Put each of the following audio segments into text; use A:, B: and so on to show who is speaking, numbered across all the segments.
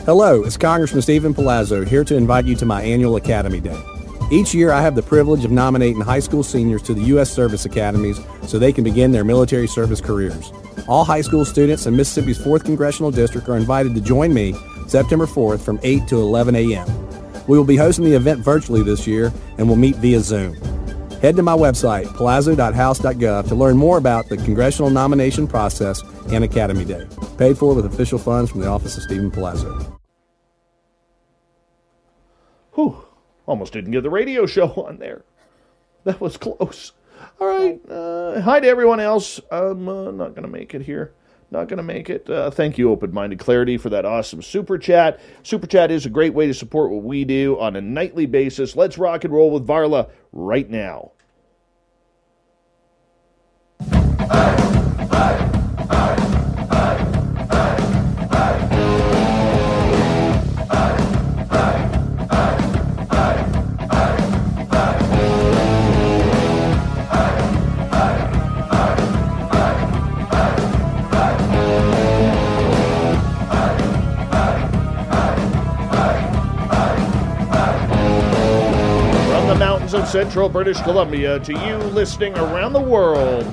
A: Hello, it's Congressman Stephen Palazzo here to invite you to my annual Academy Day. Each year I have the privilege of nominating high school seniors to the U.S. Service Academies so they can begin their military service careers. All high school students in Mississippi's 4th Congressional District are invited to join me September 4th from 8 to 11 a.m. We will be hosting the event virtually this year and will meet via Zoom. Head to my website, palazzo.house.gov, to learn more about the congressional nomination process and Academy Day. Paid for with official funds from the Office of Stephen Palazzo.
B: Whew, almost didn't get the radio show on there. That was close. All right, hi to everyone else. I'm not going to make it here. Not going to make it. Thank you, Open-Minded Clarity, for that awesome Super Chat. Super Chat is a great way to support what we do on a nightly basis. Let's rock and roll with Varla right now. Of central British Columbia to you listening around the world.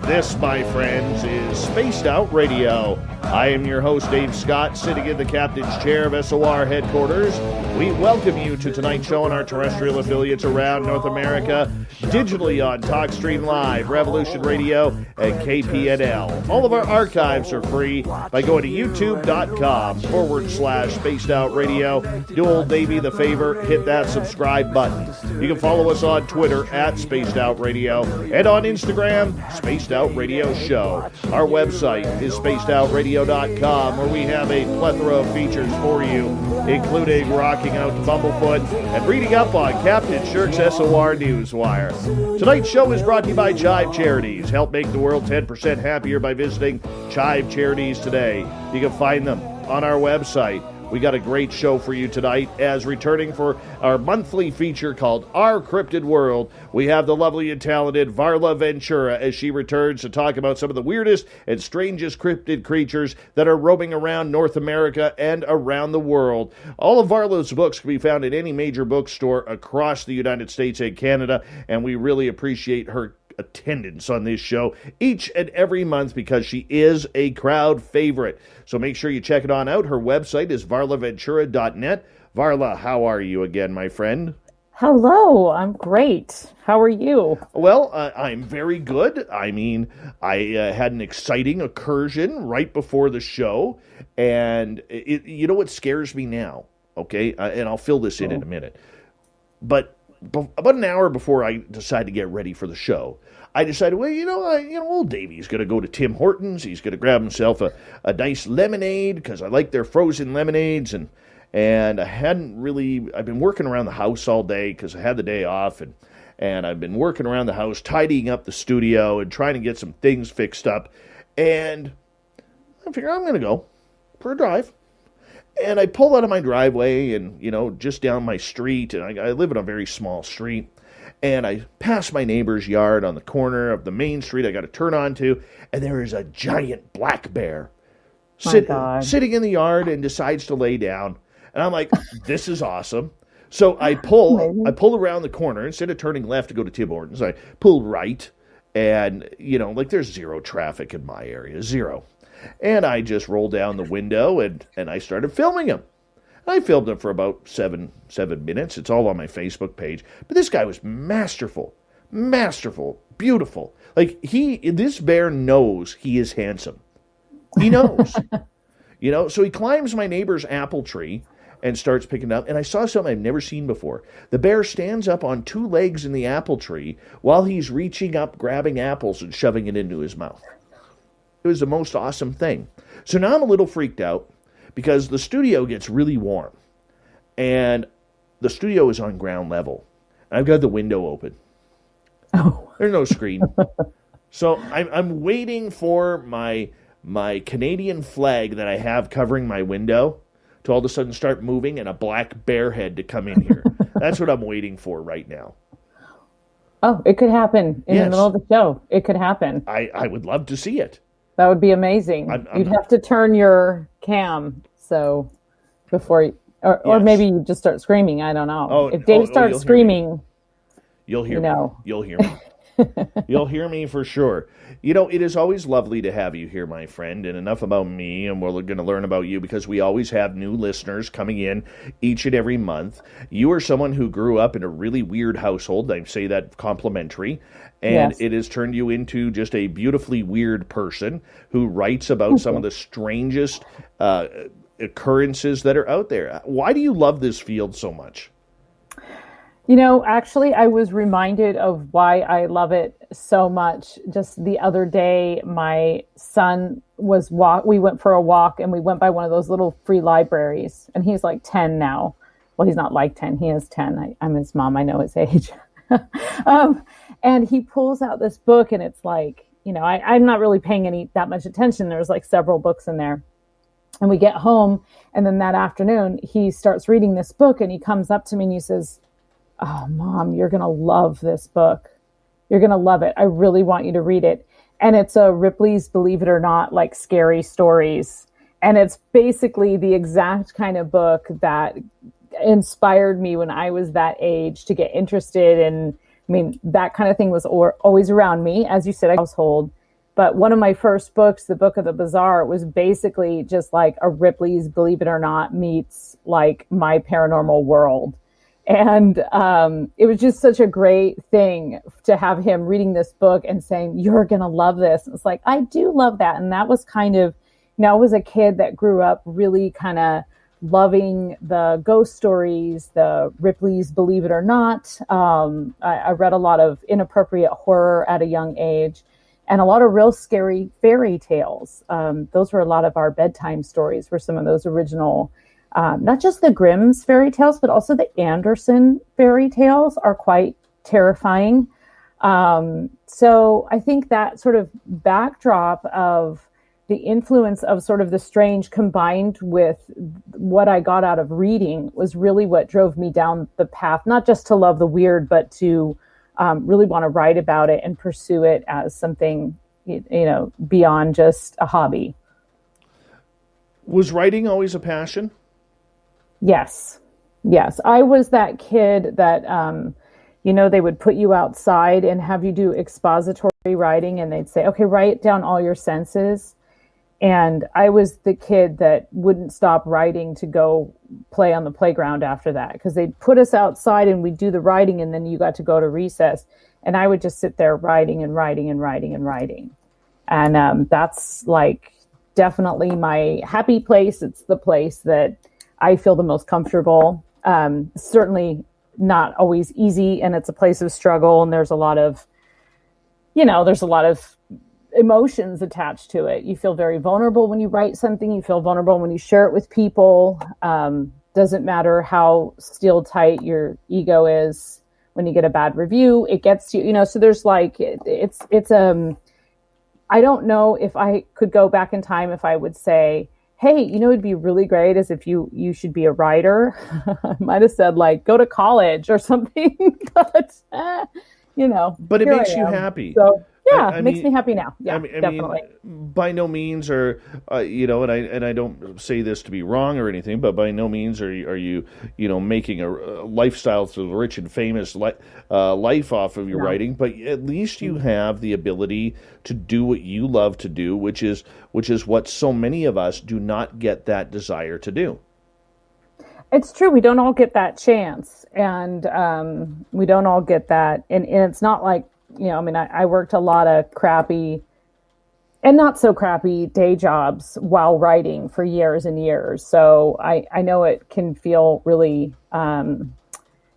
B: This, my friends, is Spaced Out Radio. I am your host, Dave Scott, sitting in the captain's chair of SOR headquarters. We welcome you to tonight's show on our terrestrial affiliates around North America, digitally on TalkStream Live, Revolution Radio, and KPNL. All of our archives are free by going to youtube.com/Spaced Out Radio. Do old Davey the favor, hit that subscribe button. You can follow us on Twitter at Spaced Out Radio and on Instagram, Spaced Out Radio Show. Our website is spacedoutradio.com, where we have a plethora of features for you, including rocking out to Bumblefoot and reading up on Captain Shirk's SOR Newswire. Tonight's show is brought to you by Chive Charities. Help make the world 10% happier by visiting Chive Charities today. You can find them on our website. We got a great show for you tonight, as returning for our monthly feature called Our Cryptid World, we have the lovely and talented Varla Ventura as she returns to talk about some of the weirdest and strangest cryptid creatures that are roaming around North America and around the world. All of Varla's books can be found in any major bookstore across the United States and Canada, and we really appreciate her attendance on this show each and every month because she is a crowd favorite. So make sure you check it on out. Her website is varlaventura.net. Varla, how are you again, my friend?
C: Hello, I'm great. How are you?
B: Well, I'm very good. I mean, I had an exciting incursion right before the show, and you know what scares me now, okay? And I'll fill this in a minute. But about an hour before I decide to get ready for the show, I decided, well, old Davey's going to go to Tim Hortons. He's going to grab himself a nice lemonade because I like their frozen lemonades. And I've been working around the house all day because I had the day off. And I've been working around the house, tidying up the studio and trying to get some things fixed up. And I figure I'm going to go for a drive. And I pull out of my driveway and, just down my street, and I live in a very small street, and I pass my neighbor's yard on the corner of the main street I got to turn onto, and there is a giant black bear sitting in the yard and decides to lay down. And I'm like, this is awesome. So I pull around the corner. Instead of turning left to go to Tim Hortons, I pull right, and, there's zero traffic in my area, zero. And I just rolled down the window and I started filming him. I filmed him for about seven minutes. It's all on my Facebook page. But this guy was masterful, beautiful. Like this bear knows he is handsome. He knows, so he climbs my neighbor's apple tree and starts picking up. And I saw something I've never seen before. The bear stands up on two legs in the apple tree while he's reaching up, grabbing apples and shoving it into his mouth. It was the most awesome thing. So now I'm a little freaked out because the studio gets really warm. And the studio is on ground level. I've got the window open.
C: Oh.
B: There's no screen. So I'm waiting for my Canadian flag that I have covering my window to all of a sudden start moving and a black bear head to come in here. That's what I'm waiting for right now.
C: Oh, it could happen in the middle of the show. It could happen.
B: I would love to see it.
C: That would be amazing. You'd have to turn your cam, so before, or maybe you just start screaming. I don't know. If Dave starts screaming,
B: you'll hear me. You'll hear me. You'll hear me for sure. It is always lovely to have you here, my friend, and enough about me, and we're going to learn about you because we always have new listeners coming in each and every month. You are someone who grew up in a really weird household. I say that complimentary, and it has turned you into just a beautifully weird person who writes about some of the strangest occurrences that are out there. Why do you love this field so much?
C: Actually, I was reminded of why I love it so much. Just the other day, my son we went for a walk and we went by one of those little free libraries, and he's like 10 now. Well, he's not like 10. He is 10. I'm his mom. I know his age. And he pulls out this book, and it's like, I'm not really paying that much attention. There's like several books in there. And we get home, and then that afternoon, he starts reading this book, and he comes up to me and he says, "Oh, Mom, you're going to love this book. You're going to love it. I really want you to read it." And it's a Ripley's Believe It or Not, like scary stories. And it's basically the exact kind of book that inspired me when I was that age to get interested in. That kind of thing was always around me, as you said, a household. But one of my first books, The Book of the Bazaar, was basically just like a Ripley's Believe It or Not meets like My Paranormal World. And it was just such a great thing to have him reading this book and saying, "You're going to love this." And it's like, I do love that. And that was kind of, I was a kid that grew up really kind of loving the ghost stories, the Ripley's Believe It or Not. I read a lot of inappropriate horror at a young age and a lot of real scary fairy tales. Those were a lot of our bedtime stories, were some of those original not just the Grimm's fairy tales, but also the Anderson fairy tales are quite terrifying. So I think that sort of backdrop of the influence of sort of the strange combined with what I got out of reading was really what drove me down the path, not just to love the weird, but to really want to write about it and pursue it as something, beyond just a hobby.
B: Was writing always a passion?
C: Yes. I was that kid that, they would put you outside and have you do expository writing, and they'd say, "Okay, write down all your senses." And I was the kid that wouldn't stop writing to go play on the playground after that, because they'd put us outside and we'd do the writing, and then you got to go to recess. And I would just sit there writing and writing and writing and writing. And that's like definitely my happy place. It's the place that I feel the most comfortable. Certainly not always easy, and it's a place of struggle, and there's a lot of emotions attached to it. You feel very vulnerable when you write something. You feel vulnerable when you share it with people. Doesn't matter how steel tight your ego is. When you get a bad review, it gets you, so there's like, I don't know if I could go back in time if I would say, "Hey, it'd be really great as if you should be a writer." I might have said like, "Go to college" or something, but
B: it makes you happy.
C: So yeah, it makes me happy now. Yeah, definitely.
B: By no means are, and I don't say this to be wrong or anything, but by no means are you making a lifestyle to the rich and famous life off of your writing. But at least you have the ability to do what you love to do, which is what so many of us do not get that desire to do.
C: It's true. We don't all get that chance, and we don't all get that. And it's not like, I worked a lot of crappy and not so crappy day jobs while writing for years and years. So I know it can feel really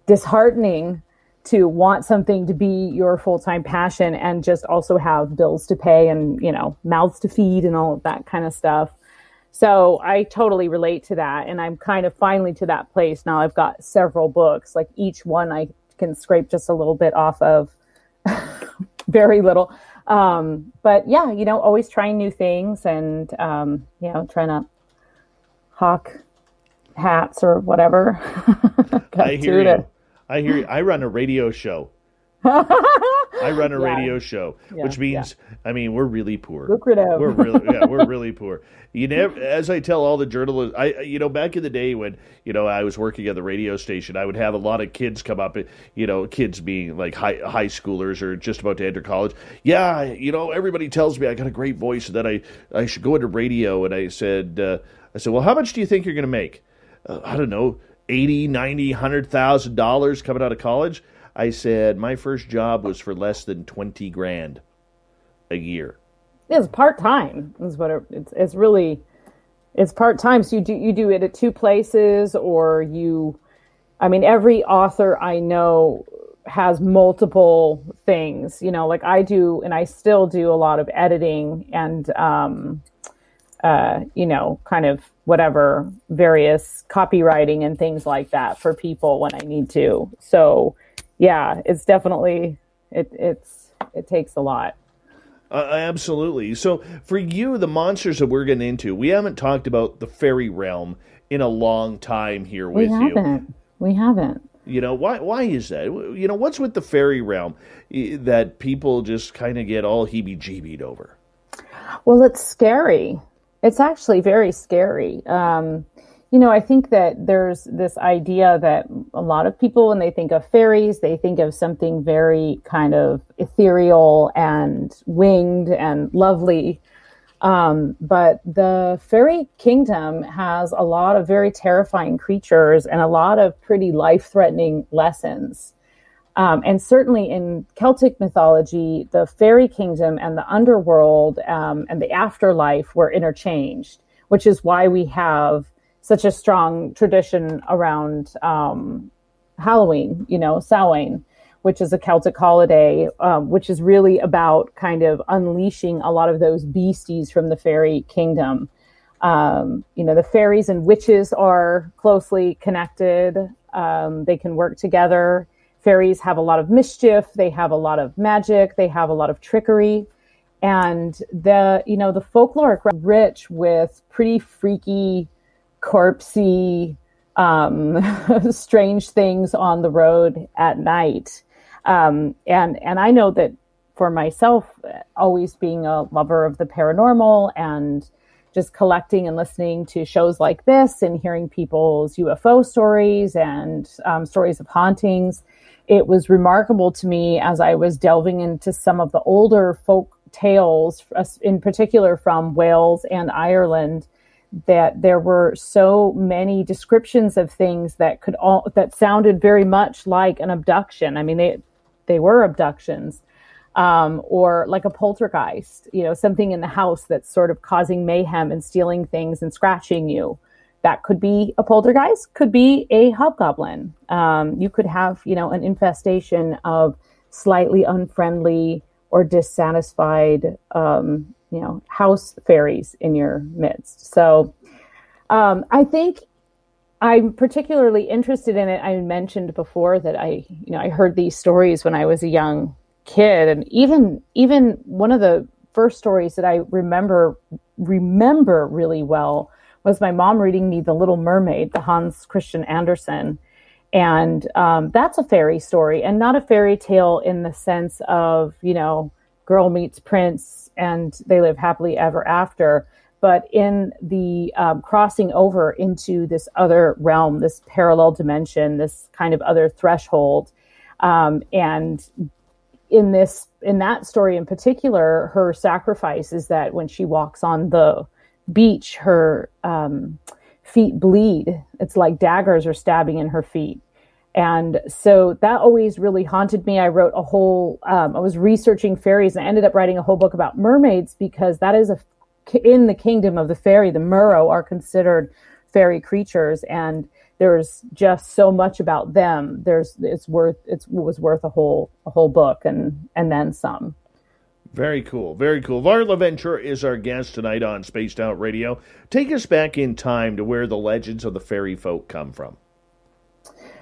C: disheartening to want something to be your full-time passion and just also have bills to pay and, mouths to feed and all of that kind of stuff. So I totally relate to that. And I'm kind of finally to that place now. I've got several books, like each one I can scrape just a little bit off of. Very little. But yeah, always trying new things and, trying to hawk hats or whatever.
B: I hear you. I run a radio show. I I run a
C: Yeah.
B: radio show, which means, I mean, we're really poor.
C: Lucrative.
B: We're really poor. You never, as I tell all the journalists, back in the day when, I was working at the radio station, I would have a lot of kids come up, kids being like high schoolers or just about to enter college. Yeah, everybody tells me I got a great voice and that I should go into radio. And I said, well, how much do you think you're going to make? I don't know, $80,000, $90,000, $100,000 coming out of college. I said my first job was for less than $20,000 a year.
C: It's part-time is what it's really, it's part-time. So you do it at two places, or every author I know has multiple things, like I do, and I still do a lot of editing and, kind of whatever, various copywriting and things like that for people when I need to. So yeah, it's definitely, it takes a lot.
B: Absolutely. So for you, the monsters that we're getting into, we haven't talked about the fairy realm in a long time here with you.
C: We haven't.
B: Why is that? What's with the fairy realm that people just kind of get all heebie-jeebied over?
C: Well, it's scary. It's actually very scary. I think that there's this idea that a lot of people, when they think of fairies, they think of something very kind of ethereal and winged and lovely. But the fairy kingdom has a lot of very terrifying creatures and a lot of pretty life-threatening lessons. And certainly in Celtic mythology, the fairy kingdom and the underworld and the afterlife were interchanged, which is why we have such a strong tradition around Halloween, Samhain, which is a Celtic holiday, which is really about kind of unleashing a lot of those beasties from the fairy kingdom. The fairies and witches are closely connected. They can work together. Fairies have a lot of mischief. They have a lot of magic. They have a lot of trickery. And the folklore is rich with pretty freaky, corpsey, strange things on the road at night. And I know that for myself, always being a lover of the paranormal and just collecting and listening to shows like this and hearing people's UFO stories and stories of hauntings, it was remarkable to me as I was delving into some of the older folk tales, in particular from Wales and Ireland, that there were so many descriptions of things that that sounded very much like an abduction. I mean, they were abductions, or like a poltergeist, something in the house that's sort of causing mayhem and stealing things and scratching you. That could be a poltergeist, could be a hobgoblin. You could have, an infestation of slightly unfriendly or dissatisfied, house fairies in your midst. So I think I'm particularly interested in it. I mentioned before that I heard these stories when I was a young kid, and even one of the first stories that I remember really well was my mom reading me The Little Mermaid, the Hans Christian Andersen. And that's a fairy story, and not a fairy tale in the sense of, girl meets prince and they live happily ever after, but in the crossing over into this other realm, this parallel dimension, this kind of other threshold. And in that story in particular, her sacrifice is that when she walks on the beach, her feet bleed. It's like daggers are stabbing in her feet. And so that always really haunted me. I wrote I was researching fairies, and I ended up writing a whole book about mermaids, because that is in the kingdom of the fairy, the Murrow are considered fairy creatures, and there's just so much about them. It was worth a whole book and then some.
B: Very cool. Very cool. Varla Ventura is our guest tonight on Spaced Out Radio. Take us back in time to where the legends of the fairy folk come from.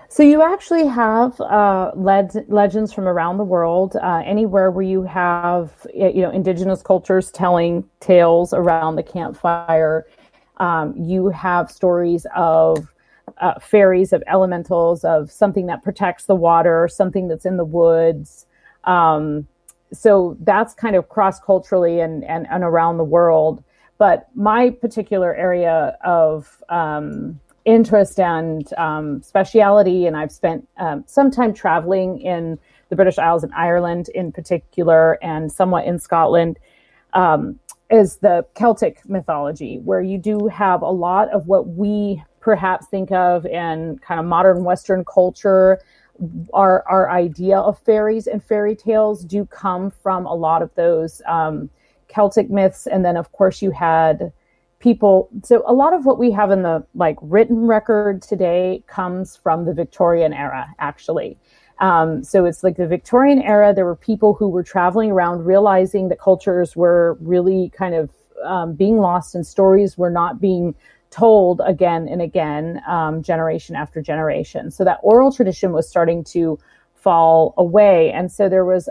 C: So you actually have legends from around the world, anywhere where you have indigenous cultures telling tales around the campfire. You have stories of fairies, of elementals, of something that protects the water, something that's in the woods. so that's kind of cross-culturally and around the world. But my particular area of interest and speciality, and I've spent some time traveling in the British Isles and Ireland in particular, and somewhat in Scotland, is the Celtic mythology, where you do have a lot of what we perhaps think of in kind of modern Western culture. Our idea of fairies and fairy tales do come from a lot of those Celtic myths. And then, of course, you had people. So a lot of what we have in the like written record today comes from the Victorian era, actually. So it's like the Victorian era. There were people who were traveling around realizing that cultures were really kind of being lost and stories were not being told again and again, generation after generation. So that oral tradition was starting to fall away. And so there was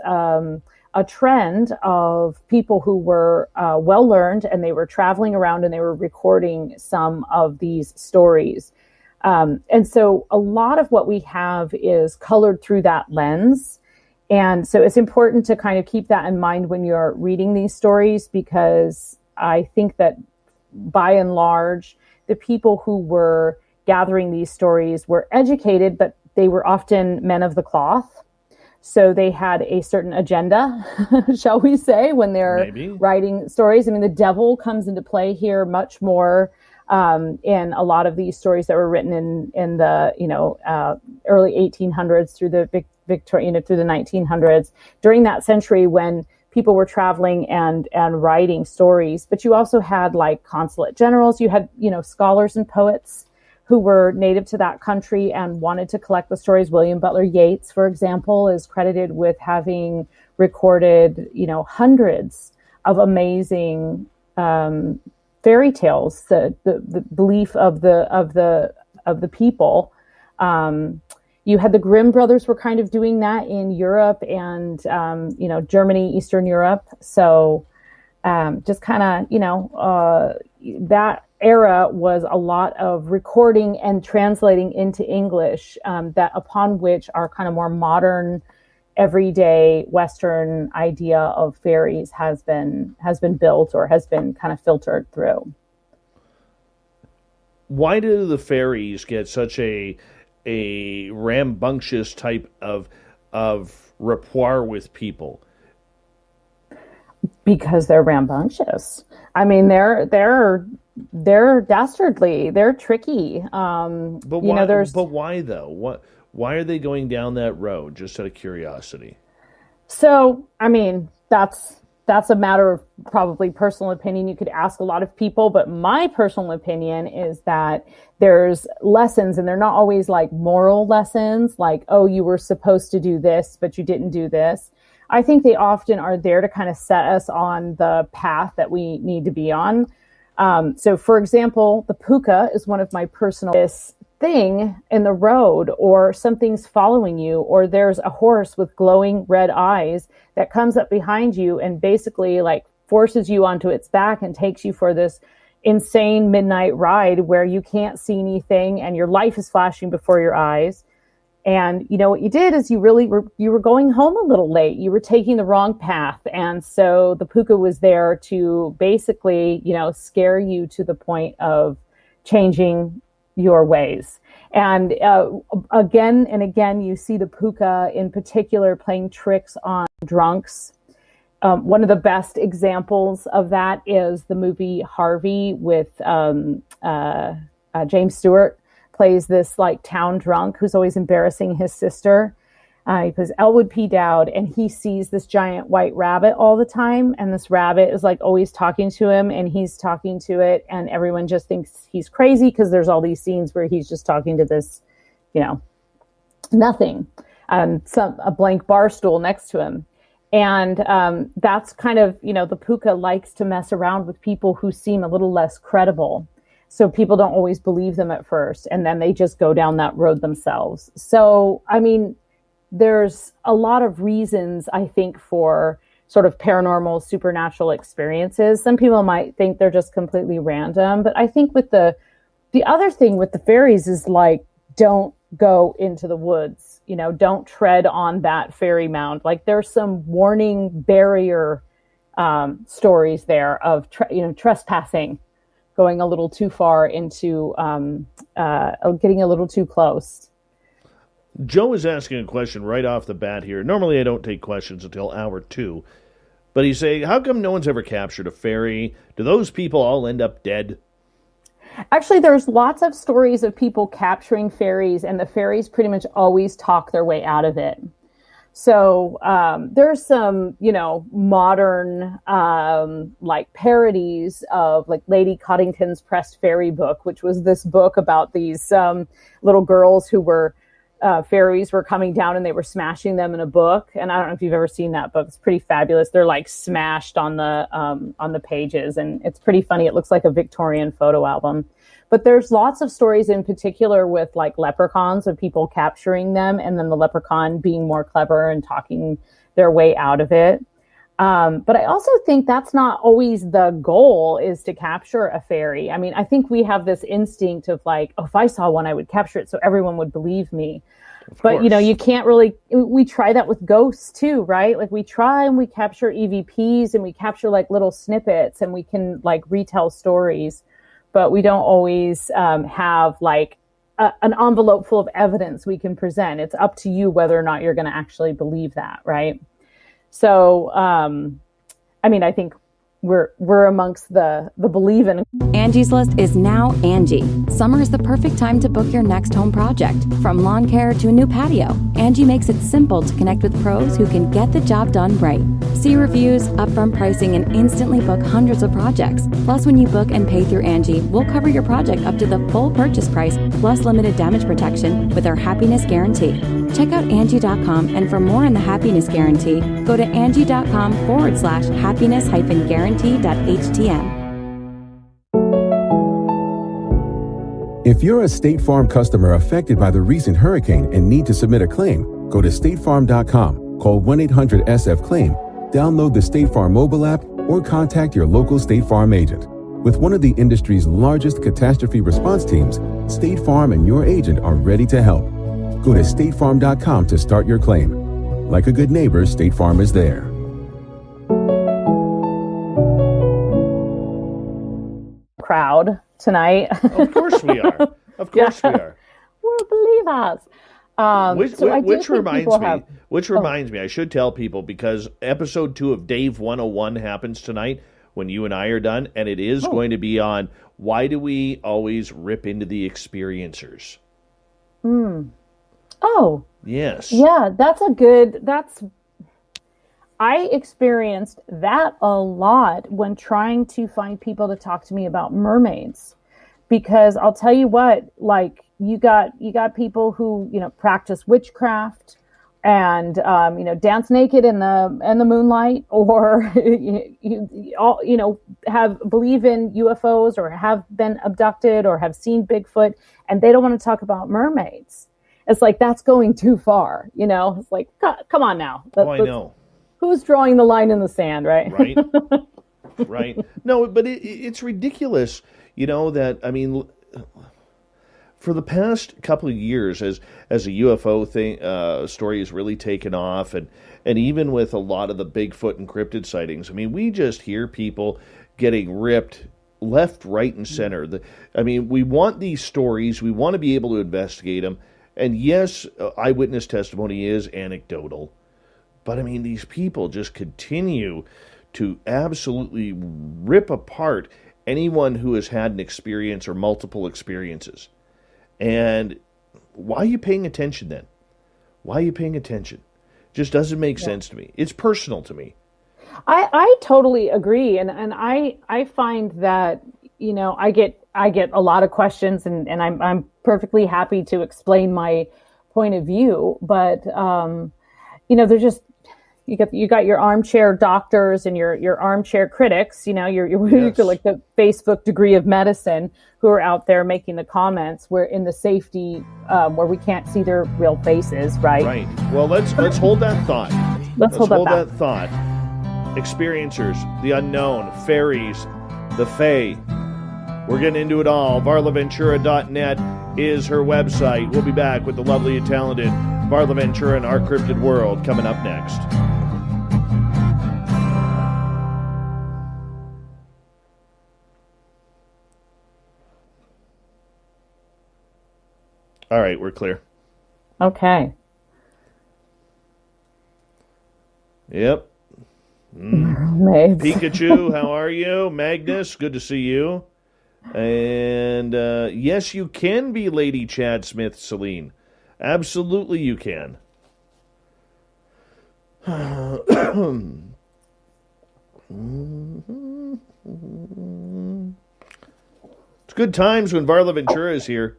C: a trend of people who were well learned, and they were traveling around and they were recording some of these stories. And so a lot of what we have is colored through that lens. And so it's important to kind of keep that in mind when you're reading these stories, because I think that by and large, the people who were gathering these stories were educated, but they were often men of the cloth. So they had a certain agenda, shall we say, when they're writing stories. I mean, the devil comes into play here much more in a lot of these stories that were written in the early 1800s through the Victorian, through the 1900s, during that century when people were traveling and writing stories. But you also had like consulate generals, you had, scholars and poets who were native to that country and wanted to collect the stories. William Butler Yeats, for example, is credited with having recorded, hundreds of amazing fairy tales, the belief of the people. You had the Grimm brothers were kind of doing that in Europe and, Germany, Eastern Europe. So just kind of, that era was a lot of recording and translating into English, that upon which our kind of more modern, everyday Western idea of fairies has been built or has been kind of filtered through.
B: Why do the fairies get such a rambunctious type of rapport with people?
C: Because they're rambunctious. I mean, they're dastardly. They're tricky.
B: But why though? Why are they going down that road? Just out of curiosity.
C: So, I mean, that's a matter of probably personal opinion. You could ask a lot of people, but my personal opinion is that there's lessons, and they're not always like moral lessons, like, oh, you were supposed to do this, but you didn't do this. I think they often are there to kind of set us on the path that we need to be on. So, for example, the puka is one of my personal thing in the road, or something's following you, or there's a horse with glowing red eyes that comes up behind you and basically like forces you onto its back and takes you for this insane midnight ride where you can't see anything and your life is flashing before your eyes. And what you did is you were going home a little late. You were taking the wrong path. And so the puka was there to basically, scare you to the point of changing your ways. And again and again, you see the puka in particular playing tricks on drunks. One of the best examples of that is the movie Harvey with James Stewart. Plays this like town drunk who's always embarrassing his sister. He plays Elwood P. Dowd, and he sees this giant white rabbit all the time. And this rabbit is like always talking to him, and he's talking to it. And everyone just thinks he's crazy because there's all these scenes where he's just talking to this, nothing, a blank bar stool next to him. And that's kind of, the puka likes to mess around with people who seem a little less credible. So people don't always believe them at first, and then they just go down that road themselves. So, I mean, there's a lot of reasons, I think, for sort of paranormal, supernatural experiences. Some people might think they're just completely random, but I think with the other thing with the fairies is like, don't go into the woods. Don't tread on that fairy mound. Like there's some warning barrier stories there of trespassing, going a little too far into getting a little too close.
B: Joe is asking a question right off the bat here. Normally I don't take questions until hour 2, but he's saying, how come no one's ever captured a fairy? Do those people all end up dead?
C: Actually, there's lots of stories of people capturing fairies, and the fairies pretty much always talk their way out of it. So there's some, modern like parodies of like Lady Coddington's Pressed Fairy Book, which was this book about these little girls who were fairies were coming down and they were smashing them in a book. And I don't know if you've ever seen that book. It's pretty fabulous. They're like smashed on the pages, and it's pretty funny. It looks like a Victorian photo album. But there's lots of stories in particular with like leprechauns, of people capturing them and then the leprechaun being more clever and talking their way out of it. But I also think that's not always the goal, is to capture a fairy. I mean, I think we have this instinct of like, oh, if I saw one, I would capture it so everyone would believe me. But, you can't really, we try that with ghosts too, right? Like we try and we capture EVPs and we capture like little snippets and we can like retell stories, but we don't always have like an envelope full of evidence we can present. It's up to you whether or not you're going to actually believe that, right? So, I think we're amongst the believing.
D: Angie's List is now Angie. Summer is the perfect time to book your next home project. From lawn care to a new patio, Angie makes it simple to connect with pros who can get the job done right. See reviews, upfront pricing, and instantly book hundreds of projects. Plus, when you book and pay through Angie, we'll cover your project up to the full purchase price, plus limited damage protection with our happiness guarantee. Check out Angie.com, and for more on the happiness guarantee, go to Angie.com/happiness-guarantee.htm.
E: If you're a State Farm customer affected by the recent hurricane and need to submit a claim, go to statefarm.com, call 1-800-SF-CLAIM, download the State Farm mobile app, or contact your local State Farm agent. With one of the industry's largest catastrophe response teams, State Farm and your agent are ready to help. Go to statefarm.com to start your claim. Like a good neighbor, State Farm is there.
C: Crowd tonight.
B: Of course we are. Of course we are.
C: We're believers.
B: Which reminds me, I should tell people, because episode 2 of Dave 101 happens tonight when you and I are done, and it is going to be on why do we always rip into the experiencers.
C: Oh.
B: Yes.
C: Yeah, I experienced that a lot when trying to find people to talk to me about mermaids, because I'll tell you what, like you got people who, practice witchcraft and, dance naked in the moonlight, or, believe in UFOs or have been abducted or have seen Bigfoot, and they don't want to talk about mermaids. It's like, that's going too far, It's like, come on now.
B: I know.
C: Who's drawing the line in the sand, right?
B: Right. Right. No, but it's ridiculous, that, for the past couple of years, as a UFO story has really taken off, and even with a lot of the Bigfoot and cryptid sightings, we just hear people getting ripped left, right, and center. We want these stories. We want to be able to investigate them. And yes, eyewitness testimony is anecdotal. But, these people just continue to absolutely rip apart anyone who has had an experience or multiple experiences. And why are you paying attention then? Why are you paying attention? Just doesn't make sense to me. It's personal to me.
C: I totally agree. And I find that, I get a lot of questions, and I'm perfectly happy to explain my point of view. But, they're just, you got your armchair doctors and your armchair critics, you're like the Facebook degree of medicine, who are out there making the comments where in the safety where we can't see their real faces, right?
B: Right. Well, let's hold that thought.
C: Let's hold that
B: thought. Experiencers, the unknown, fairies, the fae. We're getting into it all. VarlaVentura.net. is her website. We'll be back with the lovely and talented Marla Ventura and Our Cryptid World coming up next. All right, we're clear.
C: Okay.
B: Yep. Pikachu, how are you? Magnus, good to see you. And yes, you can be Lady Chad Smith, Celine. Absolutely you can. It's good times when Varla Ventura is here.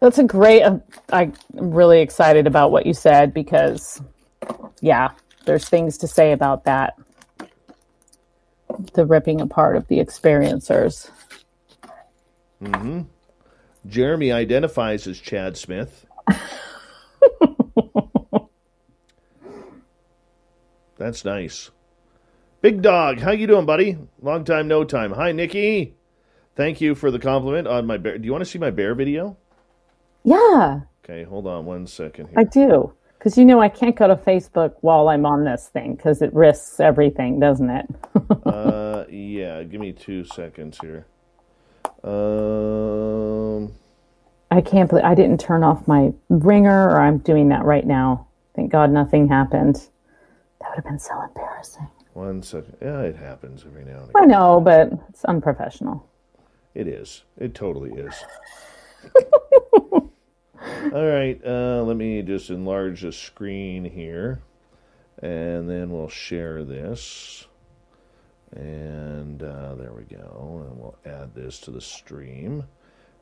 C: That's a great. I'm really excited about what you said because, yeah, there's things to say about that. The ripping apart of the experiencers.
B: Mm-hmm. Jeremy identifies as Chad Smith. That's nice. Big Dog, how you doing, buddy? Long time, no time. Hi, Nikki. Thank you for the compliment on my bear. Do you want to see my bear video?
C: Yeah.
B: Okay, hold on 1 second here.
C: I do. Because I can't go to Facebook while I'm on this thing because it risks everything, doesn't it?
B: Yeah, give me 2 seconds here.
C: I can't believe I didn't turn off my ringer, or I'm doing that right now. Thank God nothing happened. That would have been so embarrassing.
B: 1 second. Yeah, it happens every now and again.
C: I know, but it's unprofessional.
B: It is. It totally is. All right, let me just enlarge the screen here, and then we'll share this. And there we go. And we'll add this to the stream.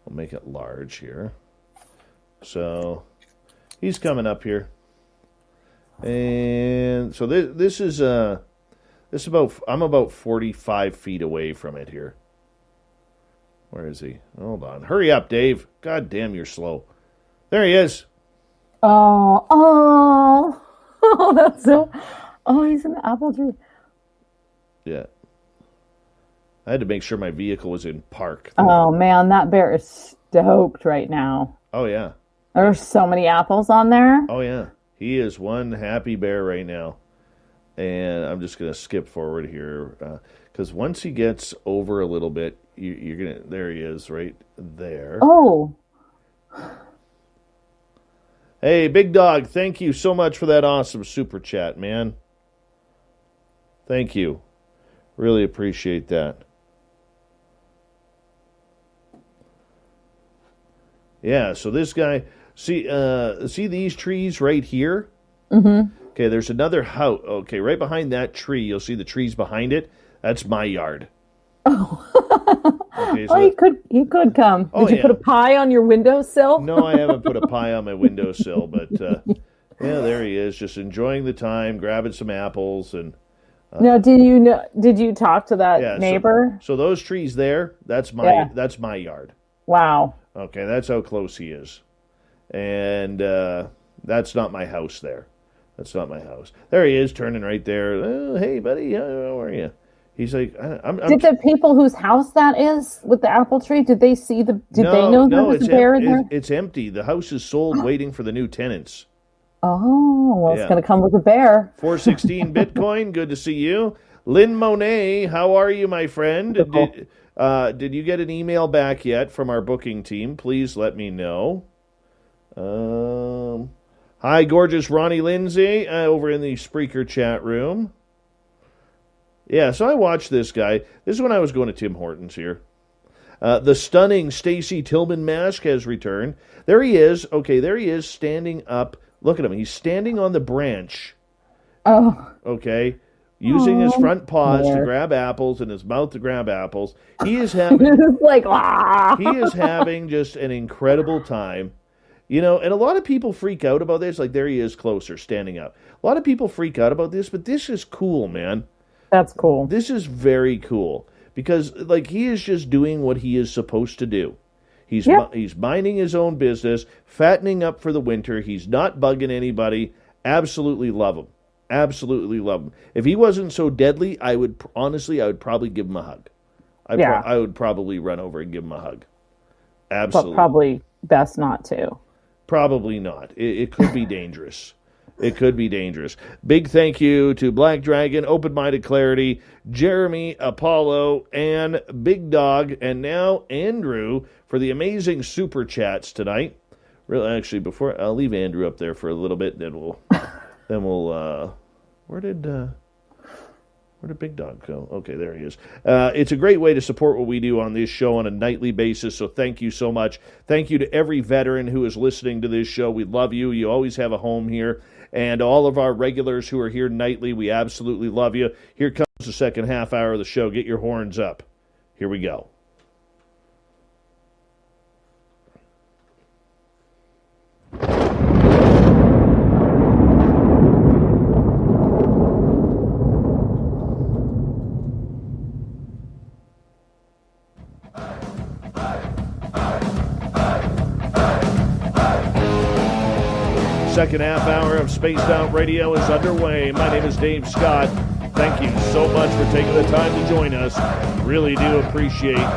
B: We'll make it large here. So he's coming up here. And so this is I'm about 45 feet away from it here. Where is he? Hold on. Hurry up, Dave. God damn, you're slow. There he is.
C: Oh, that's so. Oh, he's in the apple tree.
B: Yeah. I had to make sure my vehicle was in park.
C: Oh, man, that bear is stoked right now.
B: Oh, yeah.
C: There's so many apples on there.
B: Oh, yeah. He is one happy bear right now. And I'm just going to skip forward here. Because once he gets over a little bit, you're going to... There he is, right there.
C: Oh.
B: Hey, Big Dog, thank you so much for that awesome super chat, man. Thank you. Really appreciate that. Yeah, so this guy, see these trees right here?
C: Mm-hmm.
B: Okay, there's another house. Okay, right behind that tree, you'll see the trees behind it. That's my yard.
C: Oh.
B: Okay, so
C: he could come.
B: Oh,
C: Did you put a pie on your windowsill?
B: No, I haven't put a pie on my windowsill, but yeah, there he is, just enjoying the time, grabbing some apples, and.
C: Now, did you talk to that neighbor?
B: So those trees there, that's my yard.
C: Wow.
B: Okay, that's how close he is, and that's not my house there. That's not my house. There he is, turning right there. Oh, hey, buddy, how are you? He's like,
C: did the people whose house that is with the apple tree, did they see they know there was a bear in there?
B: It's empty. The house is sold, waiting for the new tenants.
C: Oh, well, it's going to come with a bear.
B: 416 Bitcoin, good to see you. Lynn Monet, how are you, my friend? Did you get an email back yet from our booking team? Please let me know. Hi, gorgeous Ronnie Lindsay, over in the Spreaker chat room. Yeah, so I watched this guy. This is when I was going to Tim Hortons here. The stunning Stacy Tillman mask has returned. There he is. Okay, there he is standing up. Look at him. He's standing on the branch.
C: Oh.
B: Okay. Using his front paws to grab apples and his mouth to grab apples. He is having he is having just an incredible time. And a lot of people freak out about this. Like, there he is closer, standing up. A lot of people freak out about this, but this is cool, man.
C: That's cool.
B: This is very cool. Because, like, he is just doing what he is supposed to do. He's minding his own business, fattening up for the winter. He's not bugging anybody. Absolutely love him. Absolutely love him. If he wasn't so deadly, I would probably give him a hug. I would probably run over and give him a hug. Absolutely.
C: But probably best not to.
B: Probably not. It could be dangerous. It could be dangerous. Big thank you to Black Dragon, Open Minded Clarity, Jeremy, Apollo, and Big Dog, and now Andrew for the amazing super chats tonight. Really, actually, before I'll leave Andrew up there for a little bit, then we'll where did Big Dog go? Okay, there he is. It's a great way to support what we do on this show on a nightly basis, so thank you so much. Thank you to every veteran who is listening to this show. We love you. You always have a home here. And all of our regulars who are here nightly, we absolutely love you. Here comes the second half hour of the show. Get your horns up. Here we go. Second half hour of Spaced Out Radio is underway. My name is Dave Scott. Thank you so much for taking the time to join us. Really do appreciate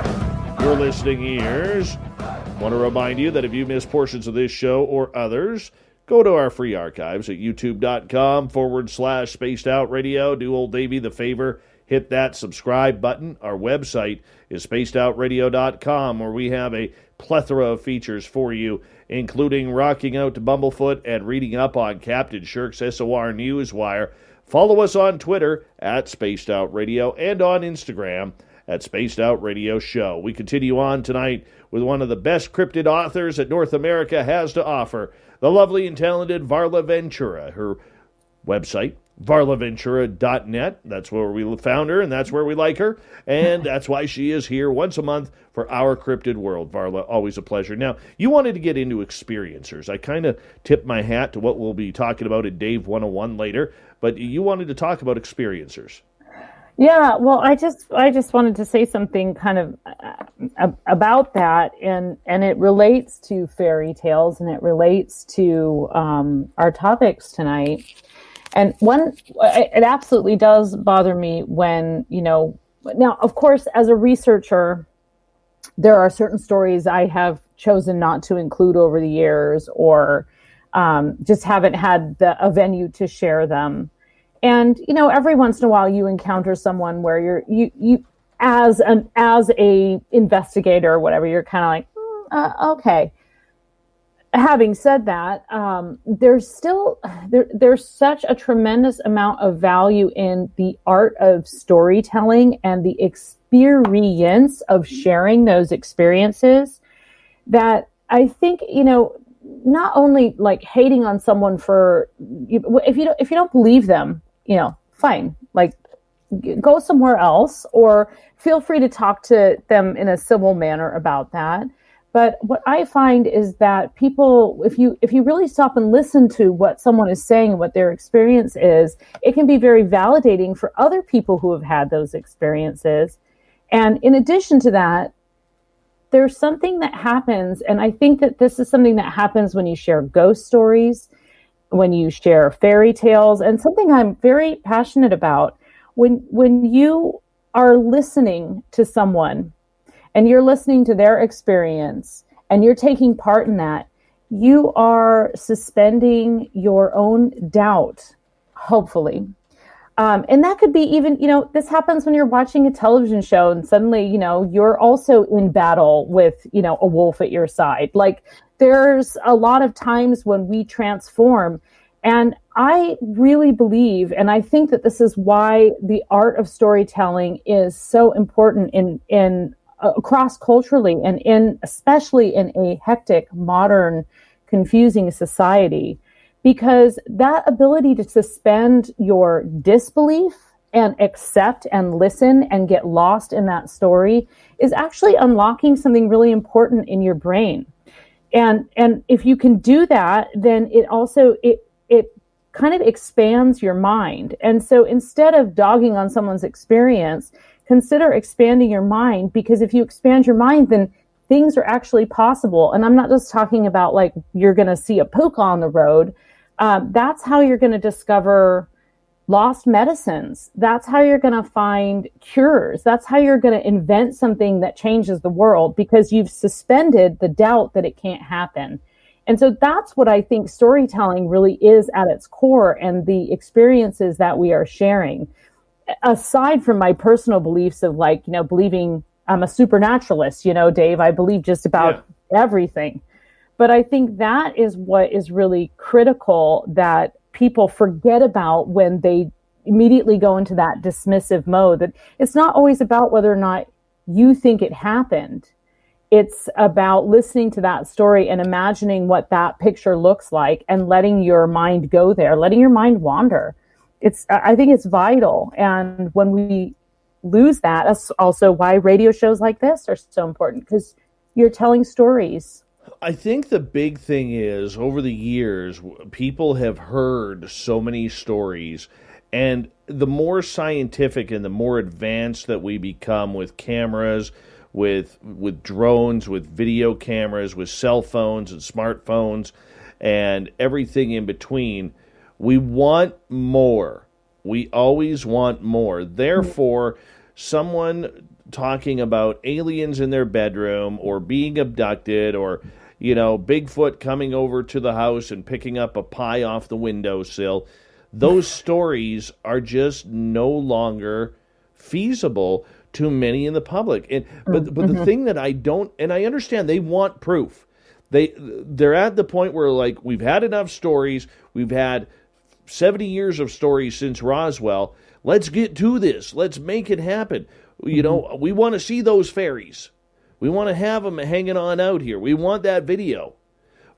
B: your listening ears. Want to remind you that if you missed portions of this show or others, go to our free archives at youtube.com/Spaced Out Radio. Do old Davey the favor. Hit that subscribe button. Our website is spacedoutradio.com, where we have a plethora of features for you, including rocking out to Bumblefoot and reading up on Captain Shirk's SOR Newswire. Follow us on Twitter at Spaced Out Radio and on Instagram at Spaced Out Radio Show. We continue on tonight with one of the best cryptid authors that North America has to offer, the lovely and talented Varla Ventura. Her website, varlaventura.net. That's where we found her, and that's where we like her, and that's why she is here once a month for Our Cryptid World. Varla, always a pleasure. Now, you wanted to get into experiencers. I kind of tipped my hat to what we'll be talking about at Dave 101 later, but you wanted to talk about experiencers.
C: Yeah, well, I just wanted to say something kind of about that, and it relates to fairy tales, and it relates to our topics tonight. And it absolutely does bother me when, now, of course, as a researcher, there are certain stories I have chosen not to include over the years, or just haven't had a venue to share them. And, every once in a while you encounter someone where you as a investigator or whatever, you're kind of like, okay. Having said that, there's such a tremendous amount of value in the art of storytelling and the experience of sharing those experiences that I think, not only like hating on someone for, if you don't believe them, fine, like go somewhere else, or feel free to talk to them in a civil manner about that. But what I find is that people, if you really stop and listen to what someone is saying and what their experience is, it can be very validating for other people who have had those experiences. And in addition to that, there's something that happens, and I think that this is something that happens when you share ghost stories, when you share fairy tales, and something I'm very passionate about. When you are listening to someone, and you're listening to their experience, and you're taking part in that, you are suspending your own doubt, hopefully. And that could be even, this happens when you're watching a television show and suddenly, you're also in battle with, a wolf at your side. Like, there's a lot of times when we transform. And I really believe, and I think that this is why the art of storytelling is so important in across culturally, and especially in a hectic, modern, confusing society, because that ability to suspend your disbelief and accept and listen and get lost in that story is actually unlocking something really important in your brain. And if you can do that, then it also it kind of expands your mind. And so instead of dogging on someone's experience, consider expanding your mind, because if you expand your mind, then things are actually possible. And I'm not just talking about like you're going to see a puka on the road. That's how you're going to discover lost medicines. That's how you're going to find cures. That's how you're going to invent something that changes the world, because you've suspended the doubt that it can't happen. And so that's what I think storytelling really is at its core, and the experiences that we are sharing. Aside from my personal beliefs of, like, believing I'm a supernaturalist, Dave, I believe just about everything. But I think that is what is really critical that people forget about when they immediately go into that dismissive mode, that it's not always about whether or not you think it happened. It's about listening to that story and imagining what that picture looks like and letting your mind go there, letting your mind wander. I think it's vital. And when we lose that, that's also why radio shows like this are so important, because you're telling stories.
B: I think the big thing is, over the years, people have heard so many stories, and the more scientific and the more advanced that we become with cameras, with drones, with video cameras, with cell phones and smartphones, and everything in between, we want more. We always want more. Therefore, someone talking about aliens in their bedroom or being abducted, or Bigfoot coming over to the house and picking up a pie off the windowsill, those stories are just no longer feasible to many in the public. But the thing that I don't, and I understand they want proof. They're at the point where, like, we've had enough stories. We've had 70 years of stories since Roswell. Let's get to this. Let's make it happen. We want to see those fairies. We want to have them hanging on out here. We want that video.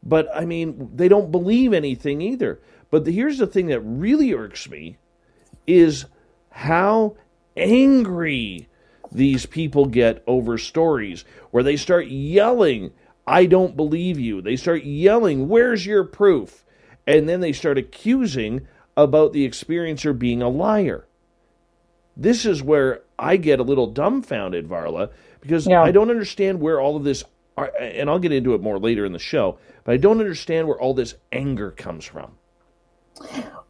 B: But, I mean, they don't believe anything either. But here's the thing that really irks me is how angry these people get over stories, where they start yelling, "I don't believe you." They start yelling, "Where's your proof?" And then they start accusing about the experiencer being a liar. This is where I get a little dumbfounded, Varla, because I don't understand where all of this, and I'll get into it more later in the show, but I don't understand where all this anger comes from.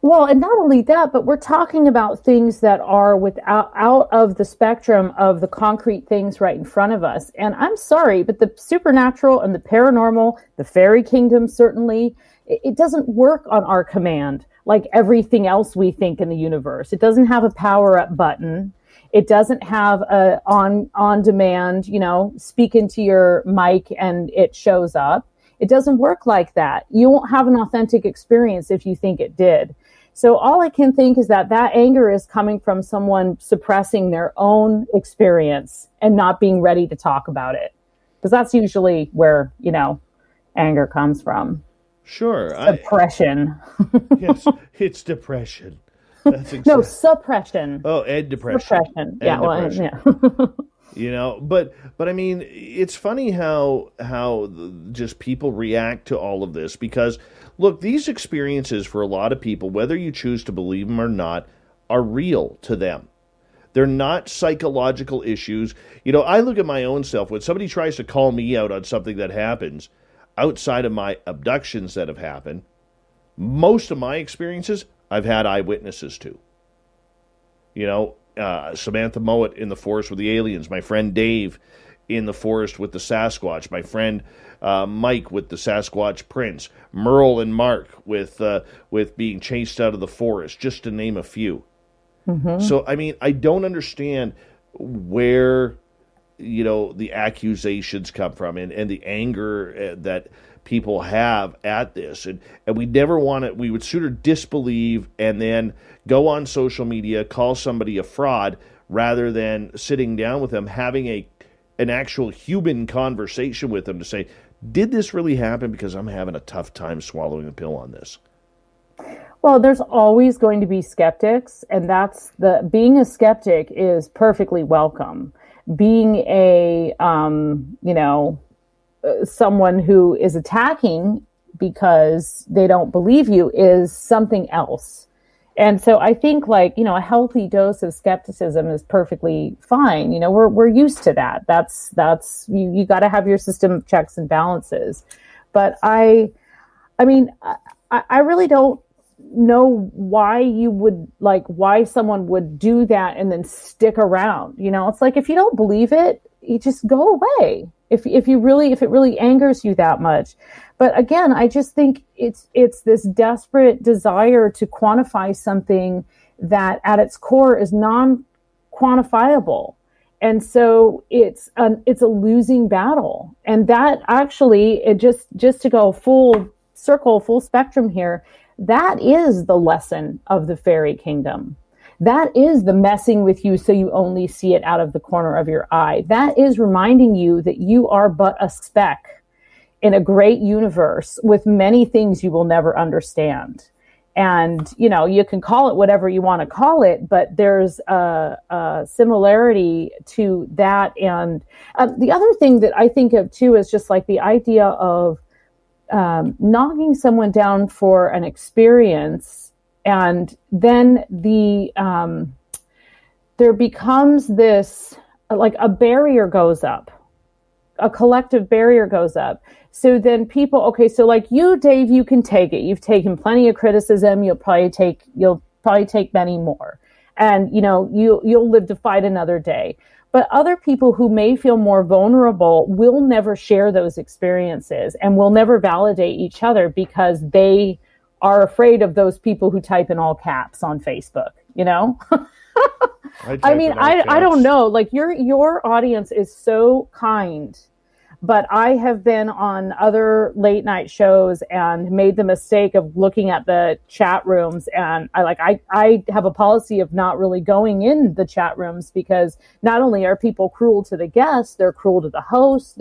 C: Well, and not only that, but we're talking about things that are out of the spectrum of the concrete things right in front of us. And I'm sorry, but the supernatural and the paranormal, the fairy kingdom, certainly, it doesn't work on our command like everything else we think in the universe. It doesn't have a power up button. It doesn't have a on demand, speak into your mic and it shows up. It doesn't work like that. You won't have an authentic experience if you think it did. So all I can think is that anger is coming from someone suppressing their own experience and not being ready to talk about it. Because that's usually where, anger comes from.
B: Sure.
C: Suppression.
B: Yes, it's depression. That's exactly.
C: No, suppression.
B: Oh, and depression.
C: Suppression. Yeah,
B: depression. But I mean, it's funny how just people react to all of this, because look, these experiences for a lot of people, whether you choose to believe them or not, are real to them. They're not psychological issues. I look at my own self. When somebody tries to call me out on something that happens outside of my abductions that have happened, most of my experiences I've had eyewitnesses to. Samantha Mowat in the forest with the aliens, my friend Dave in the forest with the Sasquatch, my friend Mike with the Sasquatch prints, Merle and Mark with being chased out of the forest, just to name a few. Mm-hmm. So, I mean, I don't understand where, the accusations come from and the anger that people have at this. And we never want to, we would sooner disbelieve and then go on social media, call somebody a fraud, rather than sitting down with them, having an actual human conversation with them to say, did this really happen? Because I'm having a tough time swallowing a pill on this.
C: Well, there's always going to be skeptics, and being a skeptic is perfectly welcome. Being a, someone who is attacking because they don't believe you is something else. And so I think a healthy dose of skepticism is perfectly fine. We're used to that. That's you got to have your system of checks and balances. But I really don't know why why someone would do that and then stick around. It's like, if you don't believe it, you just go away. If it really angers you that much. But again, I just think it's this desperate desire to quantify something that at its core is non-quantifiable. And so it's a losing battle. And that actually, it just to go full circle, full spectrum here, that is the lesson of the fairy kingdom. That is the messing with you so you only see it out of the corner of your eye. That is reminding you that you are but a speck in a great universe with many things you will never understand. And, you can call it whatever you want to call it, but there's a similarity to that. And the other thing that I think of, too, is just like the idea of knocking someone down for an experience, and then there becomes this, like, a barrier goes up, a collective barrier goes up. So then people, okay, so like you, Dave, you can take it. You've taken plenty of criticism. You'll probably take many more, and you'll live to fight another day. But other people who may feel more vulnerable will never share those experiences and will never validate each other because they are afraid of those people who type in all caps on Facebook. I don't know. Like your audience is so kind. But I have been on other late night shows and made the mistake of looking at the chat rooms. And I have a policy of not really going in the chat rooms, because not only are people cruel to the guests, they're cruel to the hosts.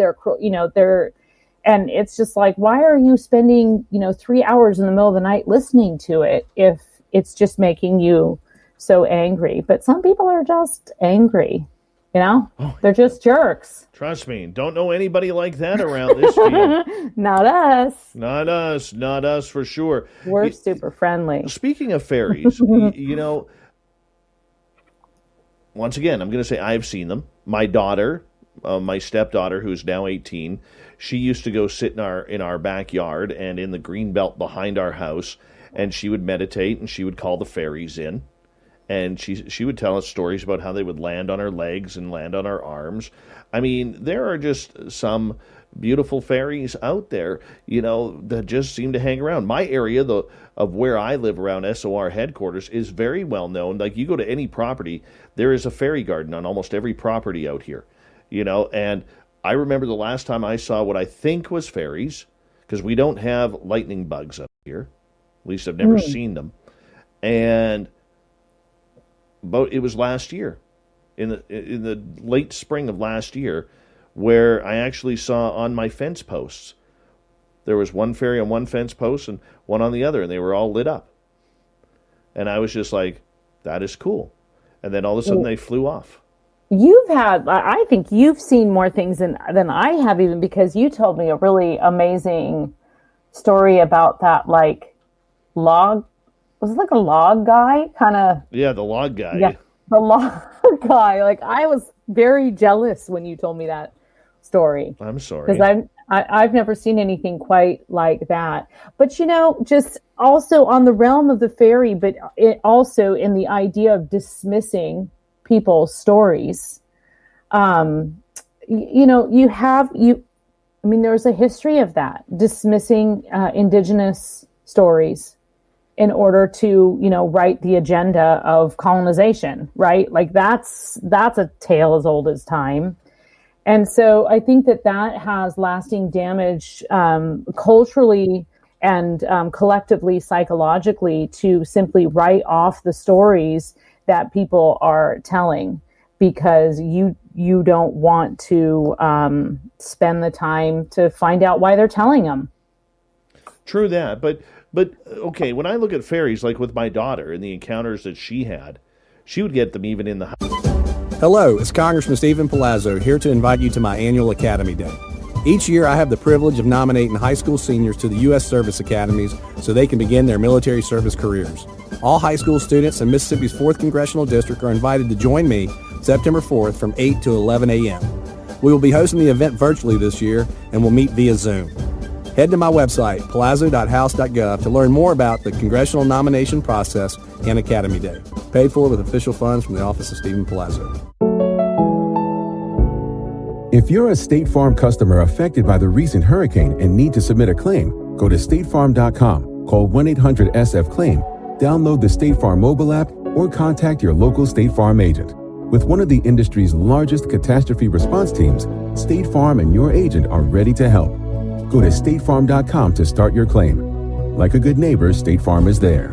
C: And it's just like, why are you spending, 3 hours in the middle of the night listening to it if it's just making you so angry? But some people are just angry. They're just jerks.
B: Trust me, don't know anybody like that around this field.
C: Not us.
B: Not us for sure.
C: We're super friendly.
B: Speaking of fairies, once again, I'm going to say I've seen them. My daughter, my stepdaughter, who's now 18, she used to go sit in our backyard and in the green belt behind our house, and she would meditate and she would call the fairies in. And she would tell us stories about how they would land on her legs and land on her arms. I mean, there are just some beautiful fairies out there, that just seem to hang around. My area, of where I live around SOR headquarters, is very well known. Like, you go to any property, there is a fairy garden on almost every property out here, And I remember the last time I saw what I think was fairies, because we don't have lightning bugs up here. At least I've never seen them. But it was last year, in the late spring of last year, where I actually saw on my fence posts, there was one fairy on one fence post and one on the other, and they were all lit up. And I was just like, that is cool. And then all of a sudden they flew off.
C: I think you've seen more things than I have, even because you told me a really amazing story about that, like, log. Was it like a log guy? Kind of.
B: Yeah, the log guy.
C: Yeah, the log guy. Like, I was very jealous when you told me that story.
B: I'm sorry.
C: Because I've never seen anything quite like that. But, just also on the realm of the fairy, but it also in the idea of dismissing people's stories. There's a history of that, dismissing indigenous stories in order to, write the agenda of colonization, right? Like, that's a tale as old as time. And so I think that has lasting damage culturally and collectively, psychologically, to simply write off the stories that people are telling, because you don't want to spend the time to find out why they're telling them.
B: True that, but okay, when I look at fairies, like with my daughter and the encounters that she had, she would get them even in the house.
A: Hello, it's Congressman Stephen Palazzo here to invite you to my annual Academy Day. Each year I have the privilege of nominating high school seniors to the U.S. Service Academies so they can begin their military service careers. All high school students in Mississippi's 4th Congressional District are invited to join me September 4th from 8 to 11 a.m. We will be hosting the event virtually this year and will meet via Zoom. Head to my website, palazzo.house.gov, to learn more about the congressional nomination process and Academy Day. Paid for with official funds from the office of Stephen Palazzo.
E: If you're a State Farm customer affected by the recent hurricane and need to submit a claim, go to statefarm.com, call 1-800-SF-CLAIM, download the State Farm mobile app, or contact your local State Farm agent. With one of the industry's largest catastrophe response teams, State Farm and your agent are ready to help. Go to statefarm.com to start your claim. Like a good neighbor, State Farm is there.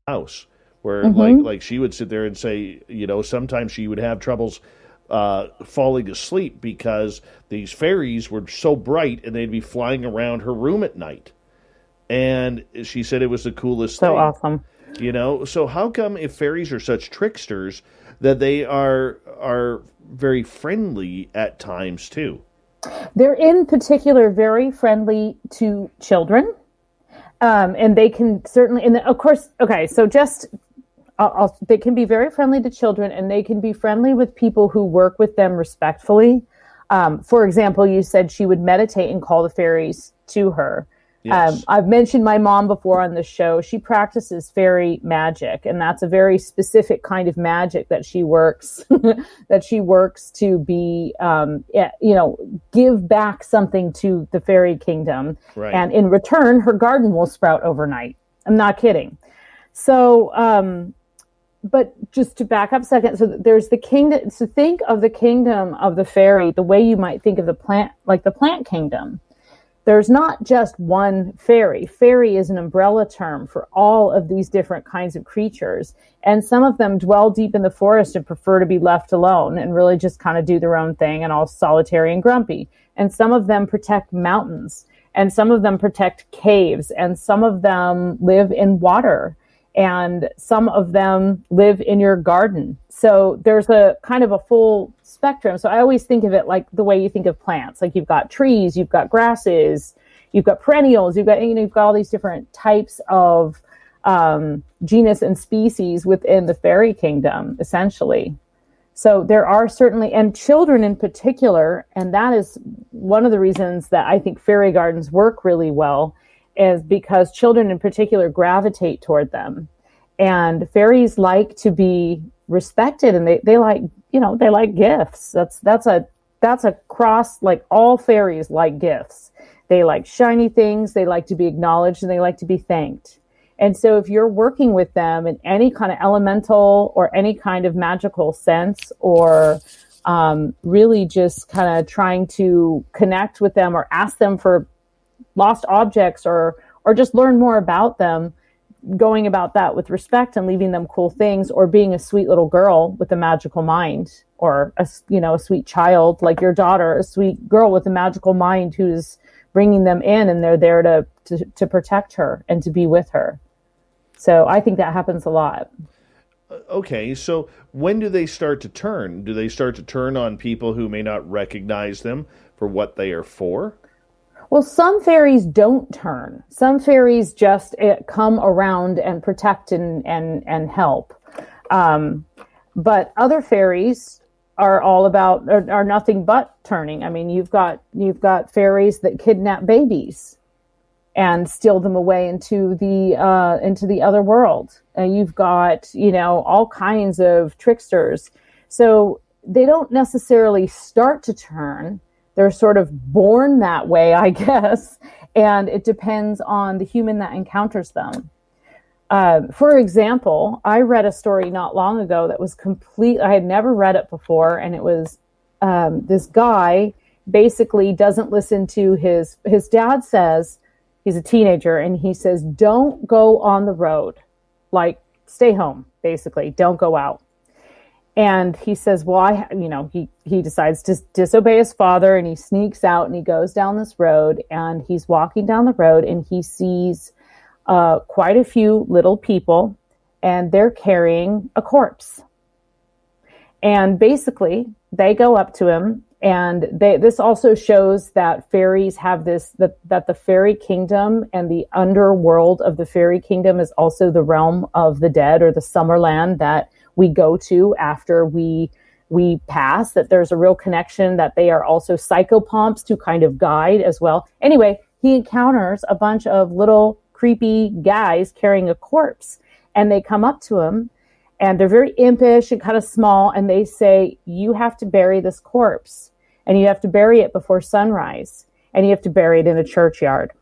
B: House where like she would sit there and say, sometimes she would have troubles falling asleep because these fairies were so bright and they'd be flying around her room at night. And she said it was the coolest thing.
C: So awesome.
B: So how come, if fairies are such tricksters, that they are very friendly at times too?
C: They're in particular very friendly to children. And they can certainly, and of course, okay, so they can be very friendly to children, and they can be friendly with people who work with them respectfully. For example, you said she would meditate and call the fairies to her.
B: Yes.
C: I've mentioned my mom before on the show. She practices fairy magic, and that's a very specific kind of magic that she works to be, give back something to the fairy kingdom.
B: Right.
C: And in return, her garden will sprout overnight. I'm not kidding. So, but just to back up a second, so there's the kingdom. So think of the kingdom of the fairy the way you might think of the plant, like the plant kingdom. There's not just one fairy. Fairy is an umbrella term for all of these different kinds of creatures. And some of them dwell deep in the forest and prefer to be left alone and really just kind of do their own thing and all solitary and grumpy. And some of them protect mountains. And some of them protect caves. And some of them live in water. And some of them live in your garden. So there's a kind of a full spectrum. So I always think of it like the way you think of plants. Like you've got trees, you've got grasses, you've got perennials, you've got all these different types of genus and species within the fairy kingdom, essentially. So there are certainly, and children in particular, and that is one of the reasons that I think fairy gardens work really well, is because children in particular gravitate toward them. And fairies like to be respected, and they like, they like gifts. That's a cross, like all fairies like gifts. They like shiny things, they like to be acknowledged, and they like to be thanked. And so if you're working with them in any kind of elemental or any kind of magical sense, or really just kind of trying to connect with them or ask them for lost objects or just learn more about them, going about that with respect and leaving them cool things, or being a sweet little girl with a magical mind, or a sweet child like your daughter, a sweet girl with a magical mind who's bringing them in, and they're there to protect her and to be with her. So I think that happens a lot.
B: Okay, so when do they start to turn? Do they start to turn on people who may not recognize them for what they are for?
C: Well, some fairies don't turn. Some fairies just come around and protect and help. But other fairies are nothing but turning. I mean, you've got fairies that kidnap babies and steal them away into the other world. And you've got, all kinds of tricksters. So they don't necessarily start to turn. They're sort of born that way, I guess, and it depends on the human that encounters them. For example, I read a story not long ago that was I had never read it before, and it was this guy basically doesn't listen to his dad says, he's a teenager, and he says, don't go on the road, like stay home, basically, don't go out. And he says, well, he decides to disobey his father, and he sneaks out and he goes down this road, and he's walking down the road, and he sees quite a few little people, and they're carrying a corpse. And basically they go up to him, and this also shows that fairies have that the fairy kingdom and the underworld of the fairy kingdom is also the realm of the dead, or the Summerland that we go to after we we pass, that there's a real connection, that they are also psychopomps to kind of guide as well. Anyway, he encounters a bunch of little creepy guys carrying a corpse, and they come up to him, and they're very impish and kind of small, and they say, you have to bury this corpse, and you have to bury it before sunrise, and you have to bury it in a churchyard.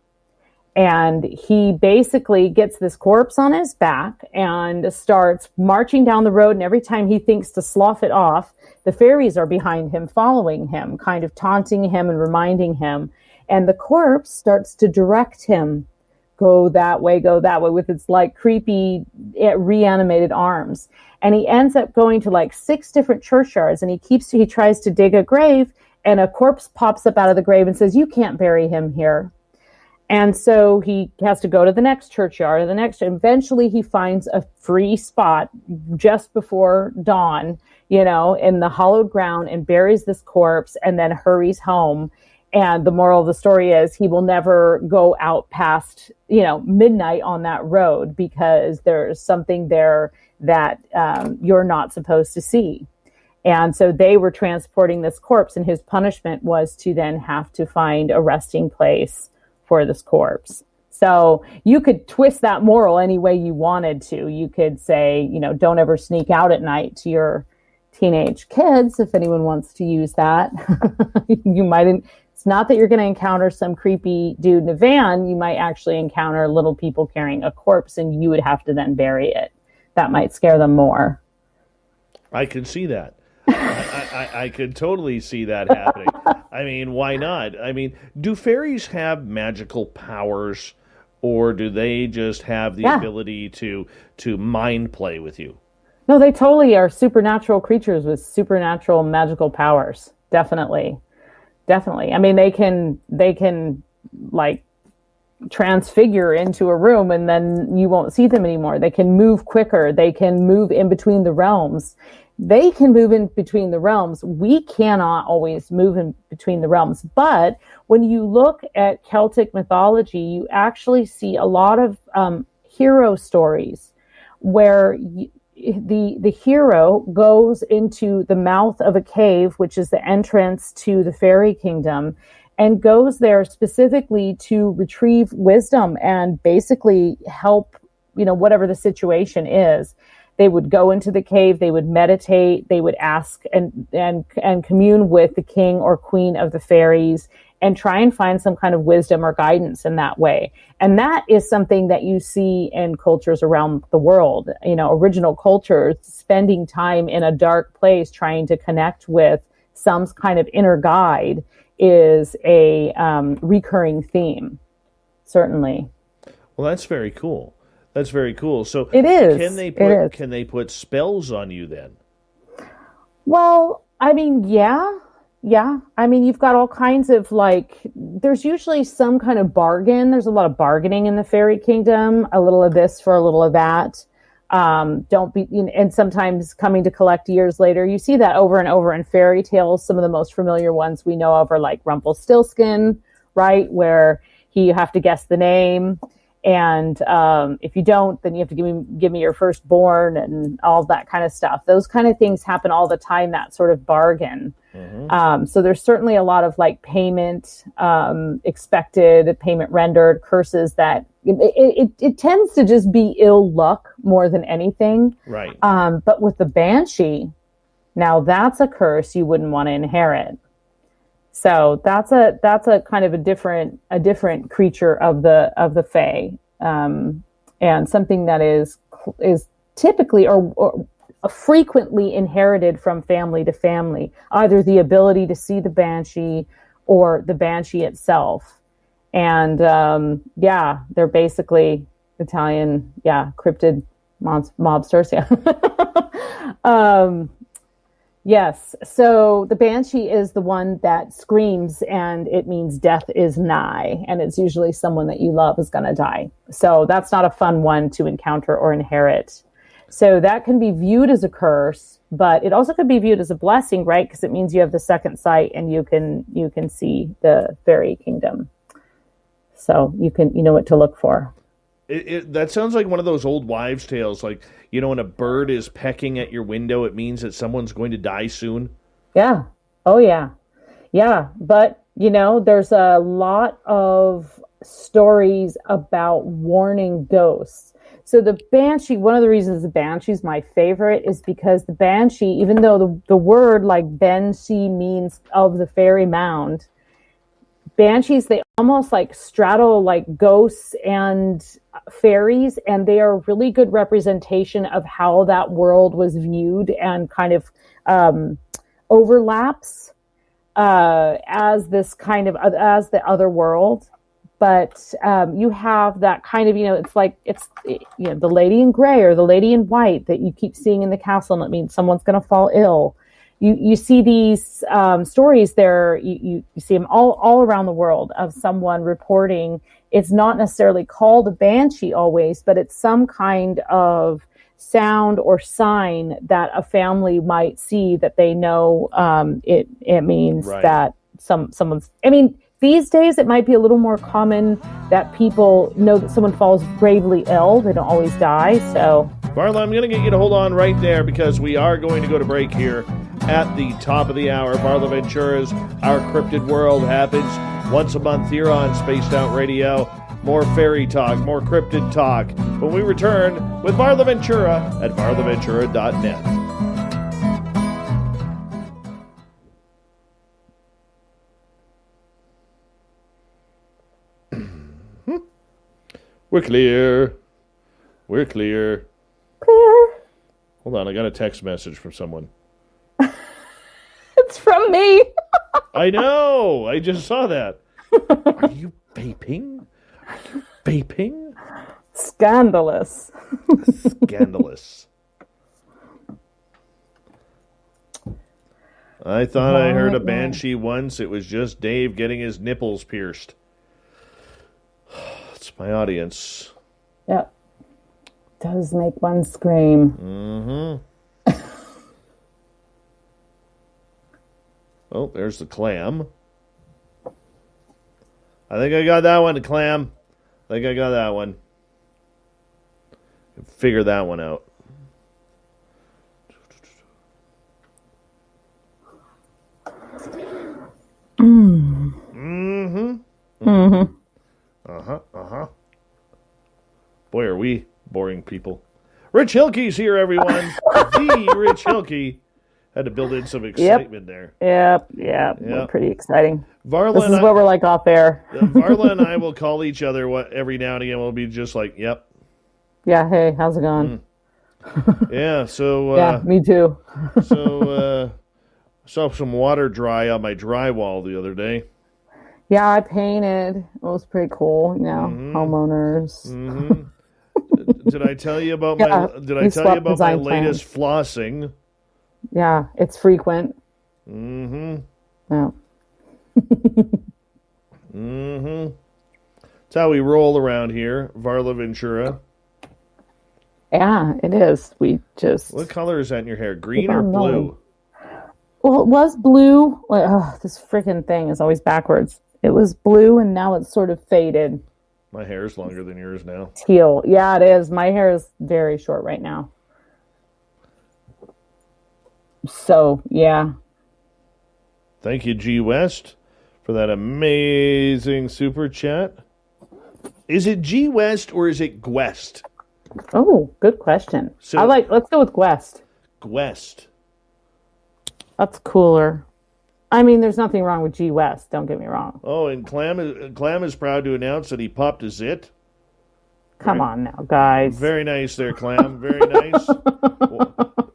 C: And he basically gets this corpse on his back and starts marching down the road. And every time he thinks to slough it off, the fairies are behind him, following him, kind of taunting him and reminding him. And the corpse starts to direct him, go that way, with its like creepy reanimated arms. And he ends up going to like 6 different churchyards, and he tries to dig a grave, and a corpse pops up out of the grave and says, you can't bury him here. And so he has to go to the next churchyard, and eventually he finds a free spot just before dawn, in the hollowed ground, and buries this corpse and then hurries home. And the moral of the story is he will never go out past, midnight on that road, because there's something there that you're not supposed to see. And so they were transporting this corpse, and his punishment was to then have to find a resting place for this corpse. So you could twist that moral any way you wanted to. You could say, don't ever sneak out at night to your teenage kids, if anyone wants to use that. You mightn't. It's not that you're going to encounter some creepy dude in a van. You might actually encounter little people carrying a corpse, and you would have to then bury it. That might scare them more.
B: I can see that. I could totally see that happening. I mean, why not? I mean, do fairies have magical powers, or do they just have the ability to mind play with you?
C: No, they totally are supernatural creatures with supernatural magical powers. Definitely. I mean, they can like transfigure into a room, and then you won't see them anymore. They can move quicker. They can move in between the realms. They can move in between the realms. We cannot always move in between the realms. But when you look at Celtic mythology, you actually see a lot of hero stories where the hero goes into the mouth of a cave, which is the entrance to the fairy kingdom, and goes there specifically to retrieve wisdom and basically help, whatever the situation is. They would go into the cave, they would meditate, they would ask and commune with the king or queen of the fairies, and try and find some kind of wisdom or guidance in that way. And that is something that you see in cultures around the world, original cultures, spending time in a dark place trying to connect with some kind of inner guide is a recurring theme, certainly.
B: Well, that's very cool. That's very cool. So
C: it is.
B: Can they put spells on you then?
C: Well, I mean, yeah. I mean, you've got all kinds of there's usually some kind of bargain. There's a lot of bargaining in the fairy kingdom. A little of this for a little of that. And sometimes coming to collect years later. You see that over and over in fairy tales. Some of the most familiar ones we know of are like Rumpelstiltskin, right? Where you have to guess the name. And if you don't, then you have to give me your firstborn and all that kind of stuff. Those kind of things happen all the time, that sort of bargain. Mm-hmm. So there's certainly a lot of payment expected, payment rendered, curses that it tends to just be ill luck more than anything.
B: Right.
C: But with the banshee, now that's a curse you wouldn't want to inherit. So that's a kind of a different creature of the fae, and something that is typically or frequently inherited from family to family, either the ability to see the banshee or the banshee itself. And they're basically Italian, cryptid mobsters, Yes. So the banshee is the one that screams, and it means death is nigh. And it's usually someone that you love is going to die. So that's not a fun one to encounter or inherit. So that can be viewed as a curse, but it also could be viewed as a blessing, right? Because it means you have the second sight and you can see the fairy kingdom. So you know what to look for.
B: That sounds like one of those old wives' tales. Like, when a bird is pecking at your window, it means that someone's going to die soon.
C: Yeah. Oh, yeah. Yeah. But, there's a lot of stories about warning ghosts. So the banshee, one of the reasons the banshee is my favorite is because the banshee, even though the word like banshee means of the fairy mound, banshees, they almost like straddle like ghosts and fairies, and they are a really good representation of how that world was viewed and kind of overlaps as this kind of as the other world. But you have that kind of, it's like the lady in gray or the lady in white that you keep seeing in the castle, and it means someone's going to fall ill. You see these stories there, you see them all around the world of someone reporting. It's not necessarily called a banshee always, but it's some kind of sound or sign that a family might see that they know it means that someone's, these days, it might be a little more common that people know that someone falls gravely ill. They don't always die, so...
B: Marla, I'm going to get you to hold on right there because we are going to go to break here at the top of the hour. Marla Ventura's Our Cryptid World happens once a month here on Spaced Out Radio. More fairy talk, more cryptid talk. When we return with Marla Ventura at marlaventura.net. We're clear. We're clear.
C: Clear.
B: Hold on, I got a text message from someone.
C: It's from me.
B: I know. I just saw that. Are you vaping? Are you vaping?
C: Scandalous.
B: Scandalous. I thought I heard a banshee once. It was just Dave getting his nipples pierced. My audience.
C: Yep. Does make one scream.
B: Mm-hmm. Oh, there's the clam. I think I got that one, the clam. I think I got that one. Figure that one out. Mm-hmm.
C: Mm-hmm.
B: Uh-huh. Boy, are we boring people. Rich Hilke's here, everyone. The Rich Hilke. Had to build in some excitement there.
C: Yep. Pretty exciting.
B: Varla
C: this is what we're like off air.
B: Varla and I will call each other every now and again. We'll be just like, yep.
C: Yeah, hey, how's it going?
B: Yeah, so...
C: yeah, me too.
B: Saw some water dry on my drywall the other day.
C: Yeah, I painted. It was pretty cool, homeowners.
B: Mm-hmm. Did I tell you about my latest flossing?
C: Yeah, it's frequent.
B: Mm-hmm.
C: Yeah.
B: Mm-hmm. That's how we roll around here, Varla Ventura.
C: Yeah, it is. We just...
B: What color is that in your hair? Green or blue?
C: Well, it was blue. This freaking thing is always backwards. It was blue, and now it's sort of faded.
B: My hair is longer than yours now.
C: Teal. Yeah, it is. My hair is very short right now. So, yeah.
B: Thank you, G West, for that amazing super chat. Is it G West or is it Gwest?
C: Oh, good question.
B: So,
C: let's go with Gwest.
B: Gwest.
C: That's cooler. I mean, there's nothing wrong with G West. Don't get me wrong.
B: Oh, and Clam is proud to announce that he popped a zit.
C: Come on now, guys.
B: Very nice there, Clam. Very nice.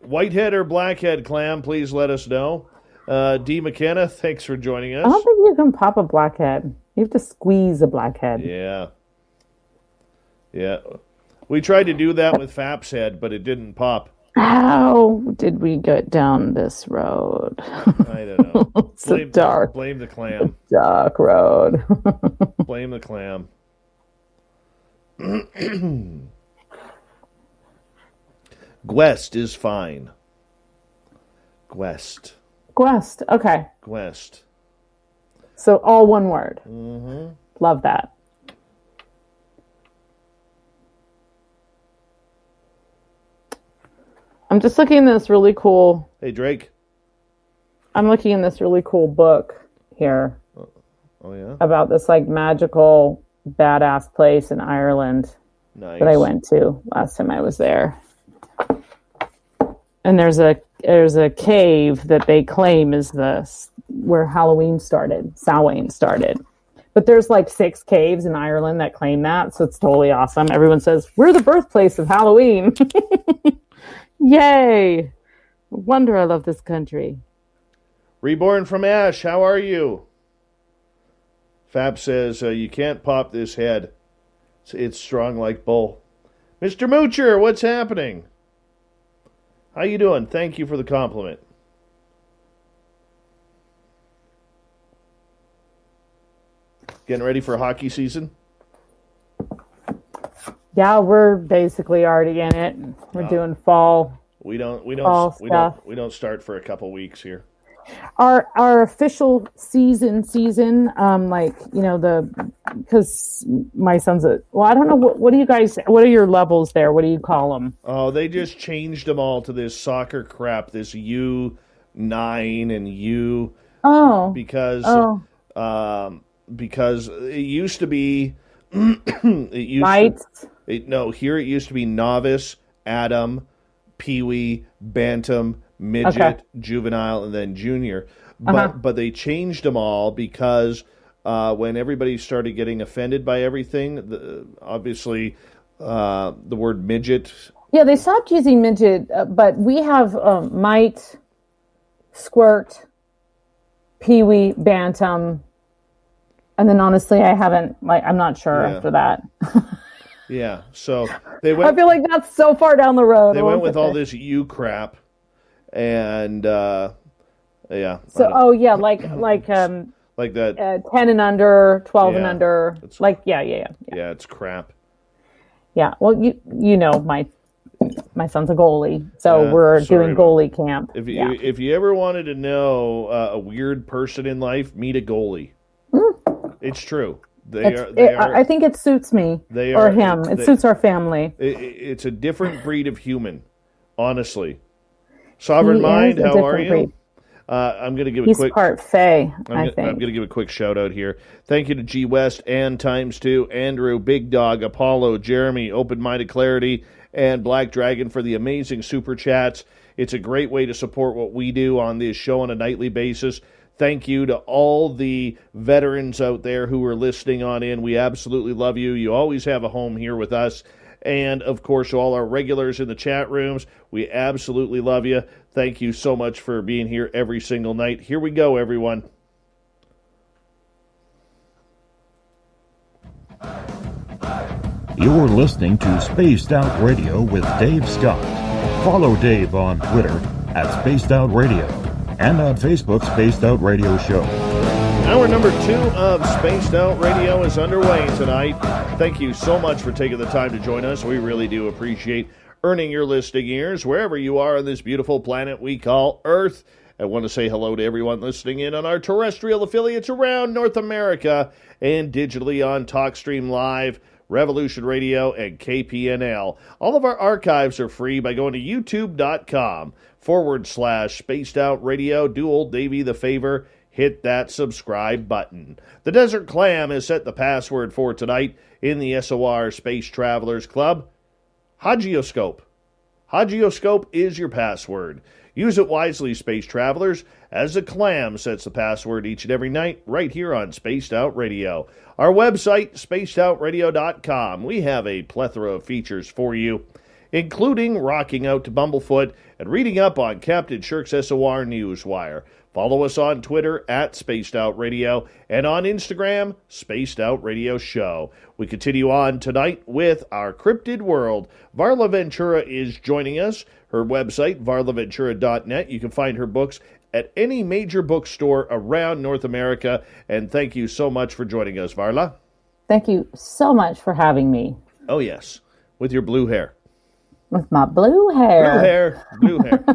B: Whitehead or blackhead, Clam, please let us know. D. McKenna, thanks for joining us.
C: I don't think you can pop a blackhead. You have to squeeze a blackhead.
B: Yeah. We tried to do that with Fap's head, but it didn't pop.
C: How did we get down this road?
B: I don't know.
C: It's so dark.
B: Blame the clam.
C: Dark road.
B: Blame the clam. Gwest is fine. Gwest.
C: Okay.
B: Gwest.
C: So all one word.
B: Mm-hmm.
C: Love that. I'm just looking in this really cool.
B: Hey, Drake.
C: I'm looking in this really cool book here.
B: Oh, yeah?
C: About this like magical badass place in Ireland that I went to last time I was there. And there's a cave that they claim is where Halloween started, Samhain started. But there's like 6 caves in Ireland that claim that, so it's totally awesome. Everyone says, we're the birthplace of Halloween. Yay! No wonder I love this country.
B: Reborn from Ash, how are you? Fab says, you can't pop this head. It's strong like bull. Mr. Moocher, what's happening? How you doing? Thank you for the compliment. Getting ready for hockey season?
C: Yeah, we're basically already in it. We're doing fall.
B: We don't start for a couple weeks here.
C: Our official season, like, you know, because my son's I don't know, what are your levels there? What do you call them?
B: Oh, they just changed them all to this soccer crap, this U9 and U.
C: Oh.
B: Because it used to be, here it used to be novice, Adam, peewee, bantam, midget, juvenile, and then junior. But they changed them all because when everybody started getting offended by everything, obviously the word midget.
C: Yeah, they stopped using midget, but we have mite, squirt, peewee, bantam, and then honestly, I'm not sure after that.
B: Yeah, so they went.
C: I feel like that's so far down the road.
B: They went with all this U crap. And yeah.
C: So like that 10 and under, 12 and under, yeah,
B: it's crap.
C: Yeah, well, you know my son's a goalie, so we're doing goalie camp.
B: If you ever wanted to know a weird person in life, meet a goalie. It's true.
C: I think it suits me or him. It suits our family.
B: It's a different breed of human, honestly. Sovereign Mind, how are you? Breed. I'm going to give
C: He's part Fae, I think.
B: I'm going to give a quick shout out here. Thank you to G West and ×2, Andrew, Big Dog, Apollo, Jeremy, Open Minded Clarity, and Black Dragon for the amazing super chats. It's a great way to support what we do on this show on a nightly basis. Thank you to all the veterans out there who are listening on in. We absolutely love you. You always have a home here with us. And, of course, all our regulars in the chat rooms, we absolutely love you. Thank you so much for being here every single night. Here we go, everyone.
F: You're listening to Spaced Out Radio with Dave Scott. Follow Dave on Twitter at Spaced Out Radio and on Facebook, Spaced Out Radio Show.
B: Hour number 2 of Spaced Out Radio is underway tonight. Thank you so much for taking the time to join us. We really do appreciate earning your listening ears wherever you are on this beautiful planet we call Earth. I want to say hello to everyone listening in on our terrestrial affiliates around North America and digitally on TalkStream Live, Revolution Radio, and KPNL. All of our archives are free by going to youtube.com/Spaced Out Radio. Do old Davey the favor. Hit that subscribe button. The Desert Clam has set the password for tonight in the SOR Space Travelers Club. Hagioscope. Hagioscope is your password. Use it wisely, Space Travelers, as the Clam sets the password each and every night right here on Spaced Out Radio. Our website, spacedoutradio.com. We have a plethora of features for you, including rocking out to Bumblefoot and reading up on Captain Shirk's SOR Newswire. Follow us on Twitter at Spaced Out Radio and on Instagram, Spaced Out Radio Show. We continue on tonight with our Cryptid World. Varla Ventura is joining us. Her website, varlaventura.net. You can find her books at any major bookstore around North America. And thank you so much for joining us, Varla.
C: Thank you so much for having me.
B: Oh, yes. With your blue hair.
C: With my blue hair.
B: Blue hair.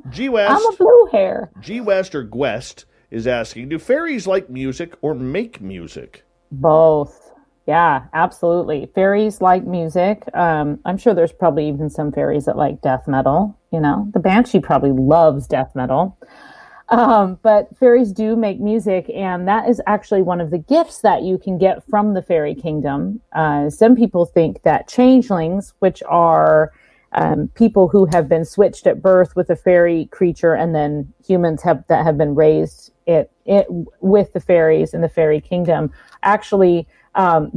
B: G West.
C: I'm a blue hair.
B: G West or Gwest is asking, do fairies like music or make music?
C: Both. Yeah, absolutely. Fairies like music. I'm sure there's probably even some fairies that like death metal. You know, the banshee probably loves death metal. But fairies do make music, and that is actually one of the gifts that you can get from the fairy kingdom. Some people think that changelings, which are people who have been switched at birth with a fairy creature, and then humans that have been raised it with the fairies in the fairy kingdom, actually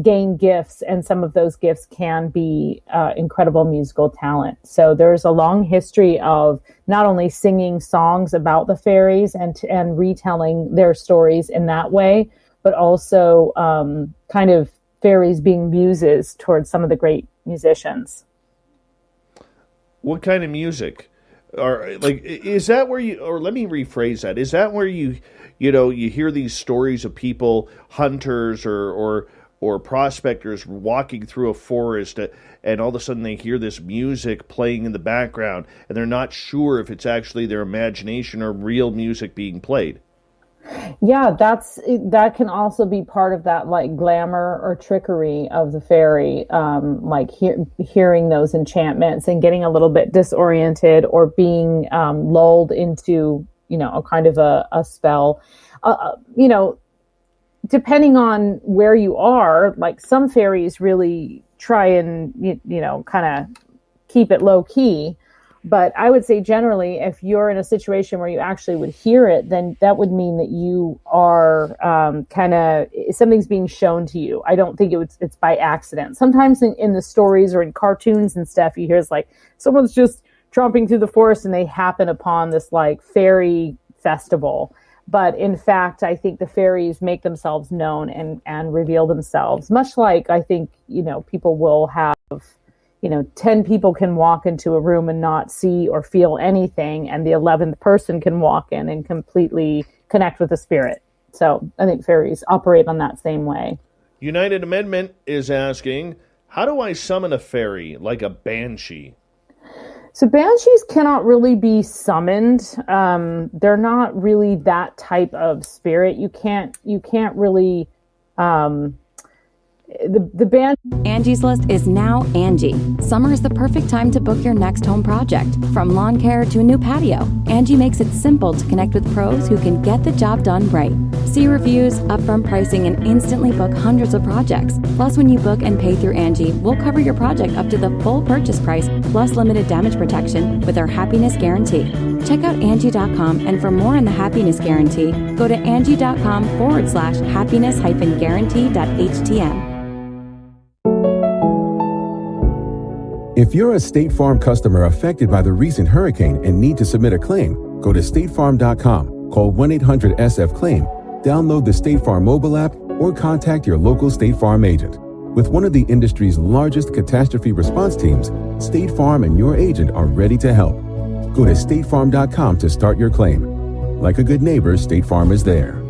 C: gain gifts, and some of those gifts can be incredible musical talent. So there's a long history of not only singing songs about the fairies and retelling their stories in that way, but also kind of fairies being muses towards some of the great musicians.
B: What kind of music? Or like, is that where you? Or let me rephrase that. Is that where you hear these stories of people, hunters or prospectors walking through a forest, and all of a sudden they hear this music playing in the background, and they're not sure if it's actually their imagination or real music being played?
C: Yeah, that can also be part of that, like, glamour or trickery of the fairy, like hearing those enchantments and getting a little bit disoriented or being lulled into, a kind of a spell. Depending on where you are, like, some fairies really try and, kind of keep it low key. But I would say generally, if you're in a situation where you actually would hear it, then that would mean that you are something's being shown to you. I don't think it's by accident. Sometimes in the stories or in cartoons and stuff, you hear it's like someone's just tromping through the forest and they happen upon this like fairy festival. But in fact, I think the fairies make themselves known and reveal themselves, much like I think, people will have, 10 people can walk into a room and not see or feel anything, and the 11th person can walk in and completely connect with the spirit. So I think fairies operate on that same way.
B: United Amendment is asking, how do I summon a fairy like a banshee?
C: So banshees cannot really be summoned. They're not really that type of spirit. You can't really, the band.
D: Angie's List is now Angie. Summer is the perfect time to book your next home project. From lawn care to a new patio, Angie makes it simple to connect with pros who can get the job done right. See reviews, upfront pricing, and instantly book hundreds of projects. Plus, when you book and pay through Angie, we'll cover your project up to the full purchase price, plus limited damage protection with our happiness guarantee. Check out Angie.com, and for more on the happiness guarantee, go to Angie.com/happiness-guarantee.htm.
E: If you're a State Farm customer affected by the recent hurricane and need to submit a claim, go to statefarm.com, call 1-800-SF-CLAIM, download the State Farm mobile app, or contact your local State Farm agent. With one of the industry's largest catastrophe response teams, State Farm and your agent are ready to help. Go to statefarm.com to start your claim. Like a good neighbor, State Farm is there.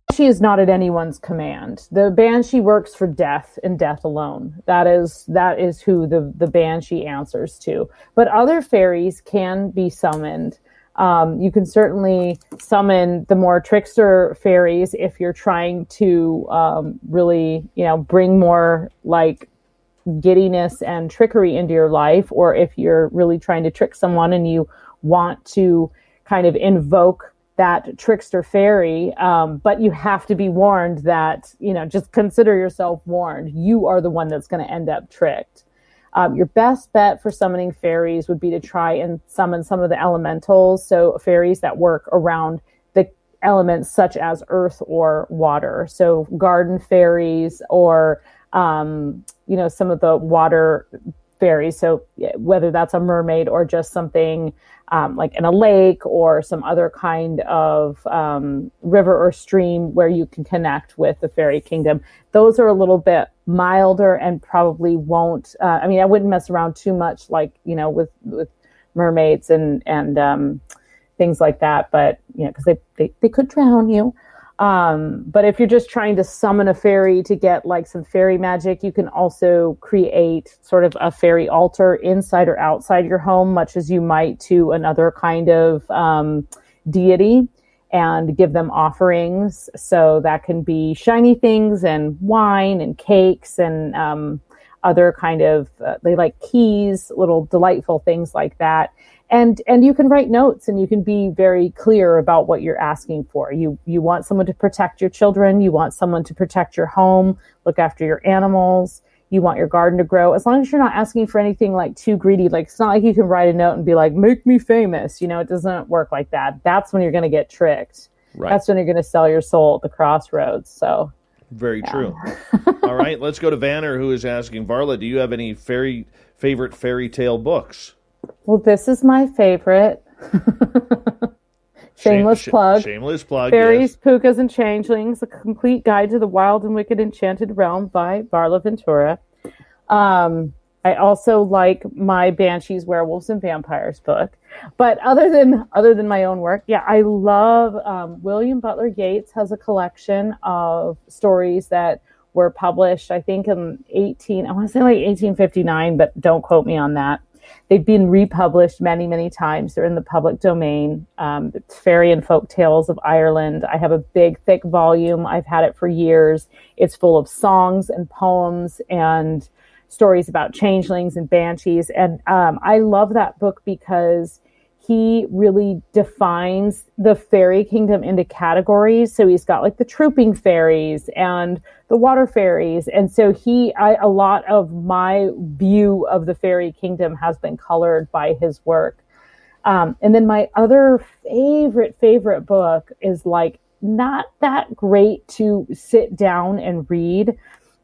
C: Banshee is not at anyone's command. The banshee works for death and death alone. That is who the banshee answers to. But other fairies can be summoned. You can certainly summon the more trickster fairies if you're trying to really, bring more like giddiness and trickery into your life, or if you're really trying to trick someone and you want to kind of invoke that trickster fairy, but you have to be warned that, just consider yourself warned. You are the one that's going to end up tricked. Your best bet for summoning fairies would be to try and summon some of the elementals, so fairies that work around the elements such as earth or water. So garden fairies or, some of the water fairies. So whether that's a mermaid or just something like in a lake or some other kind of river or stream where you can connect with the fairy kingdom. Those are a little bit milder and probably won't, I wouldn't mess around too much like, with mermaids and things like that, but, because they could drown you. But if you're just trying to summon a fairy to get like some fairy magic, you can also create sort of a fairy altar inside or outside your home, much as you might to another kind of deity. and give them offerings. So that can be shiny things and wine and cakes and other kind of, they like keys, little delightful things like that. And you can write notes and you can be very clear about what you're asking for. You want someone to protect your children. You want someone to protect your home, look after your animals. You want your garden to grow, as long as you're not asking for anything like too greedy. Like, it's not like you can write a note and be like, make me famous. It doesn't work like that. That's when you're going to get tricked.
B: Right.
C: That's when you're going to sell your soul at the crossroads. So
B: very true. All right, let's go to Vanner, who is asking, Varla, do you have any favorite fairy tale books?
C: Well, this is my favorite. Shameless plug.
B: Shameless plug.
C: Fairies,
B: yes.
C: Pukas, and Changelings: A Complete Guide to the Wild and Wicked Enchanted Realm by Varla Ventura. I also like my Banshees, Werewolves, and Vampires book. But other than my own work, I love William Butler Yeats has a collection of stories that were published, I think, in 1859, but don't quote me on that. They've been republished many, many times. They're in the public domain. It's Fairy and Folk Tales of Ireland. I have a big, thick volume. I've had it for years. It's full of songs and poems and stories about changelings and banshees. And I love that book because he really defines the fairy kingdom into categories. So he's got like the trooping fairies and the water fairies. And so a lot of my view of the fairy kingdom has been colored by his work. And then my other favorite book is like not that great to sit down and read,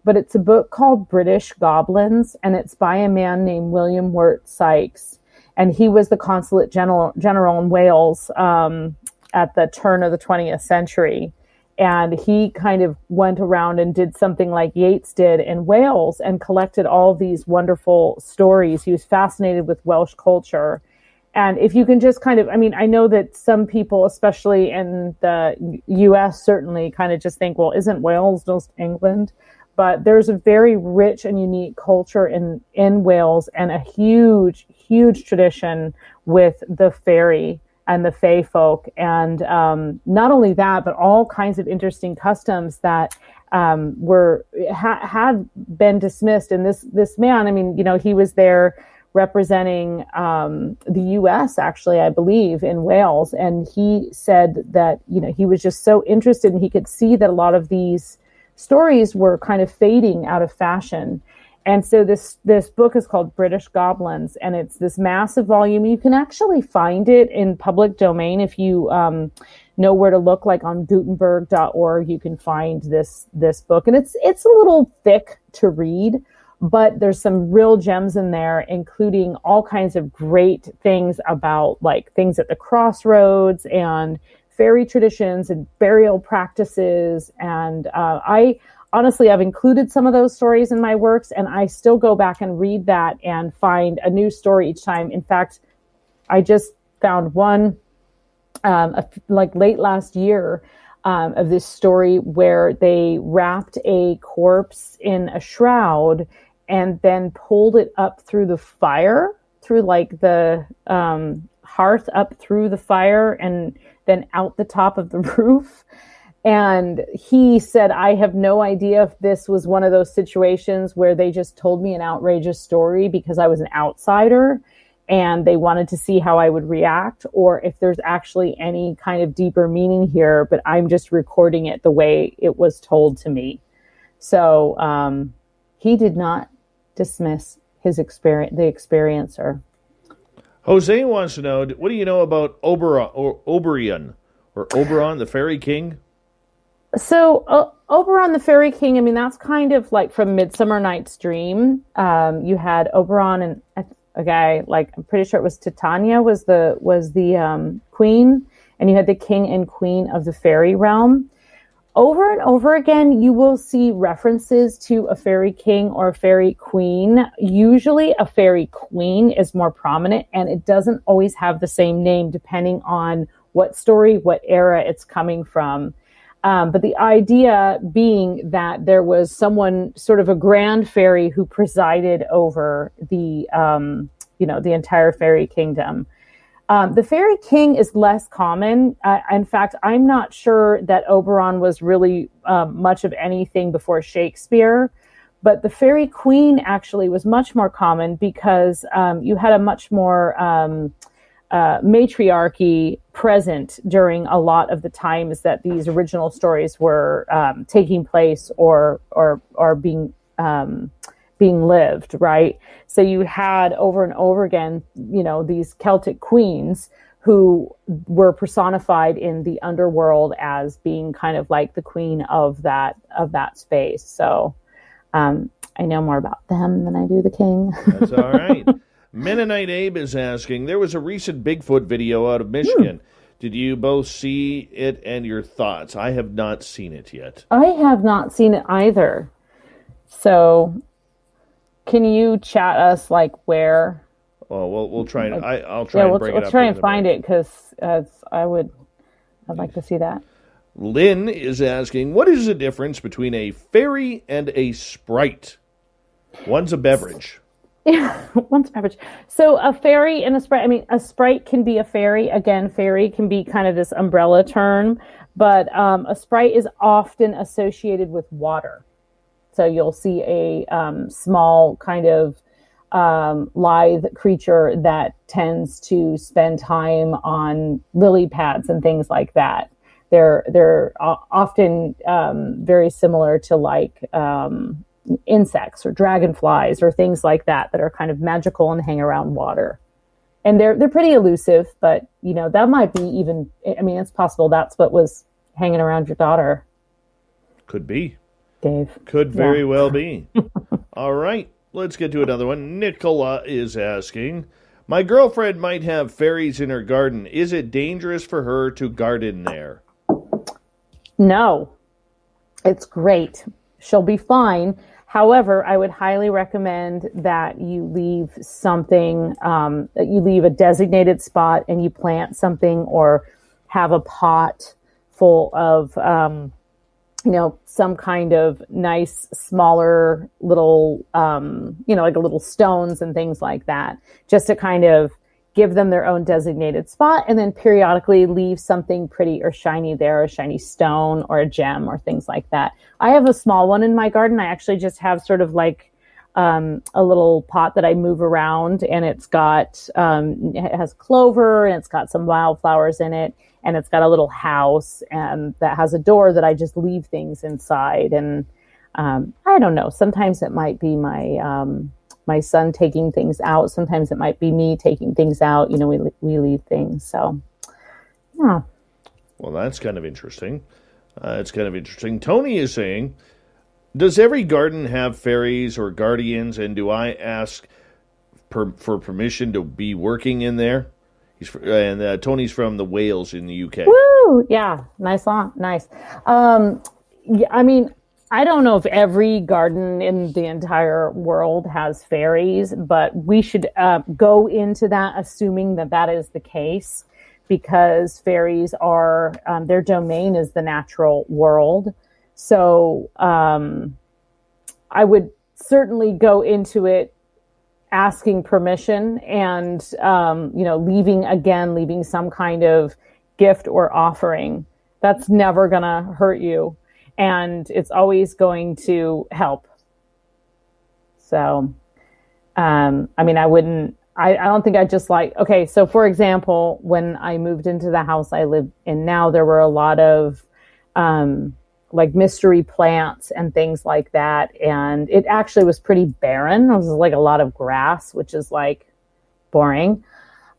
C: but it's a book called British Goblins, and it's by a man named William Wirt Sykes. And he was the consulate general in Wales at the turn of the 20th century. And he kind of went around and did something like Yeats did in Wales and collected all of these wonderful stories. He was fascinated with Welsh culture. And if you can just kind of, I know that some people, especially in the US, certainly kind of just think, well, isn't Wales just England? But there's a very rich and unique culture in Wales, and a huge tradition with the fairy and the fae folk. And not only that, but all kinds of interesting customs that had been dismissed. And this man, he was there representing the U.S., actually, I believe, in Wales. And he said that, he was just so interested, and he could see that a lot of these stories were kind of fading out of fashion. And so this book is called British Goblins, and it's this massive volume. You can actually find it in public domain if you know where to look, like on Gutenberg.org. You can find this book, and it's a little thick to read, but there's some real gems in there, including all kinds of great things about like things at the crossroads and fairy traditions and burial practices. And I honestly, I've included some of those stories in my works, and I still go back and read that and find a new story each time. In fact, I just found one like late last year of this story where they wrapped a corpse in a shroud and then pulled it up through the fire, through like the hearth up through the fire and then out the top of the roof. And he said, I have no idea if this was one of those situations where they just told me an outrageous story because I was an outsider and they wanted to see how I would react, or if there's actually any kind of deeper meaning here, but I'm just recording it the way it was told to me. So he did not dismiss his experience, the experiencer.
B: Jose wants to know, what do you know about Oberon, the Fairy King?
C: So Oberon the Fairy King, that's kind of like from Midsummer Night's Dream. You had Oberon and a guy, like I'm pretty sure it was Titania was the queen, and you had the king and queen of the fairy realm. Over and over again, you will see references to a fairy king or a fairy queen. Usually a fairy queen is more prominent, and it doesn't always have the same name depending on what story, what era it's coming from. But the idea being that there was someone, sort of a grand fairy, who presided over the entire fairy kingdom. The Fairy King is less common. In fact, I'm not sure that Oberon was really much of anything before Shakespeare. But the Fairy Queen actually was much more common because you had a much more matriarchy present during a lot of the times that these original stories were taking place or being lived, right? So you had over and over again, these Celtic queens who were personified in the underworld as being kind of like the queen of that space. So I know more about them than I do the king.
B: That's all right. Mennonite Abe is asking, there was a recent Bigfoot video out of Michigan. Did you both see it and your thoughts? I have not seen it yet.
C: I have not seen it either. So can you chat us like where?
B: Oh, we'll try and I'll try and bring it up.
C: Let's try and find it because I'd like to see that.
B: Lynn is asking, what is the difference between a fairy and a sprite? One's a beverage.
C: Yeah, one's a beverage. So a fairy and a sprite, a sprite can be a fairy. Again, fairy can be kind of this umbrella term, but a sprite is often associated with water. So you'll see a small kind of lithe creature that tends to spend time on lily pads and things like that. They're often very similar to like insects or dragonflies or things like that are kind of magical and hang around water. And they're pretty elusive, but that might be even. It's possible that's what was hanging around your daughter.
B: Could be,
C: Dave.
B: Could very well be. All right, let's get to another one. Nicola is asking, my girlfriend might have fairies in her garden. Is it dangerous for her to garden there?
C: No, it's great. She'll be fine. However, I would highly recommend that you leave something, that you leave a designated spot and you plant something or have a pot full of, some kind of nice, smaller little, like a little stones and things like that, just to kind of give them their own designated spot, and then periodically leave something pretty or shiny there, a shiny stone or a gem or things like that. I have a small one in my garden. I actually just have sort of like a little pot that I move around, and it's got, it has clover and it's got some wildflowers in it, and it's got a little house and that has a door that I just leave things inside. And I don't know, sometimes it might be my son taking things out. Sometimes it might be me taking things out. We leave things. So, yeah.
B: Well, that's kind of interesting. It's kind of interesting. Tony is saying, does every garden have fairies or guardians, and do I ask for permission to be working in there? Tony's from the Wales in the UK.
C: Woo! Yeah, nice. I don't know if every garden in the entire world has fairies, but we should go into that assuming that is the case, because fairies are, their domain is the natural world. So I would certainly go into it asking permission and, leaving some kind of gift or offering. That's never going to hurt you. And it's always going to help. So, I don't think I'd just okay, so for example, when I moved into the house I live in now, there were a lot of, mystery plants and things like that. And it actually was pretty barren. It was like a lot of grass, which is boring,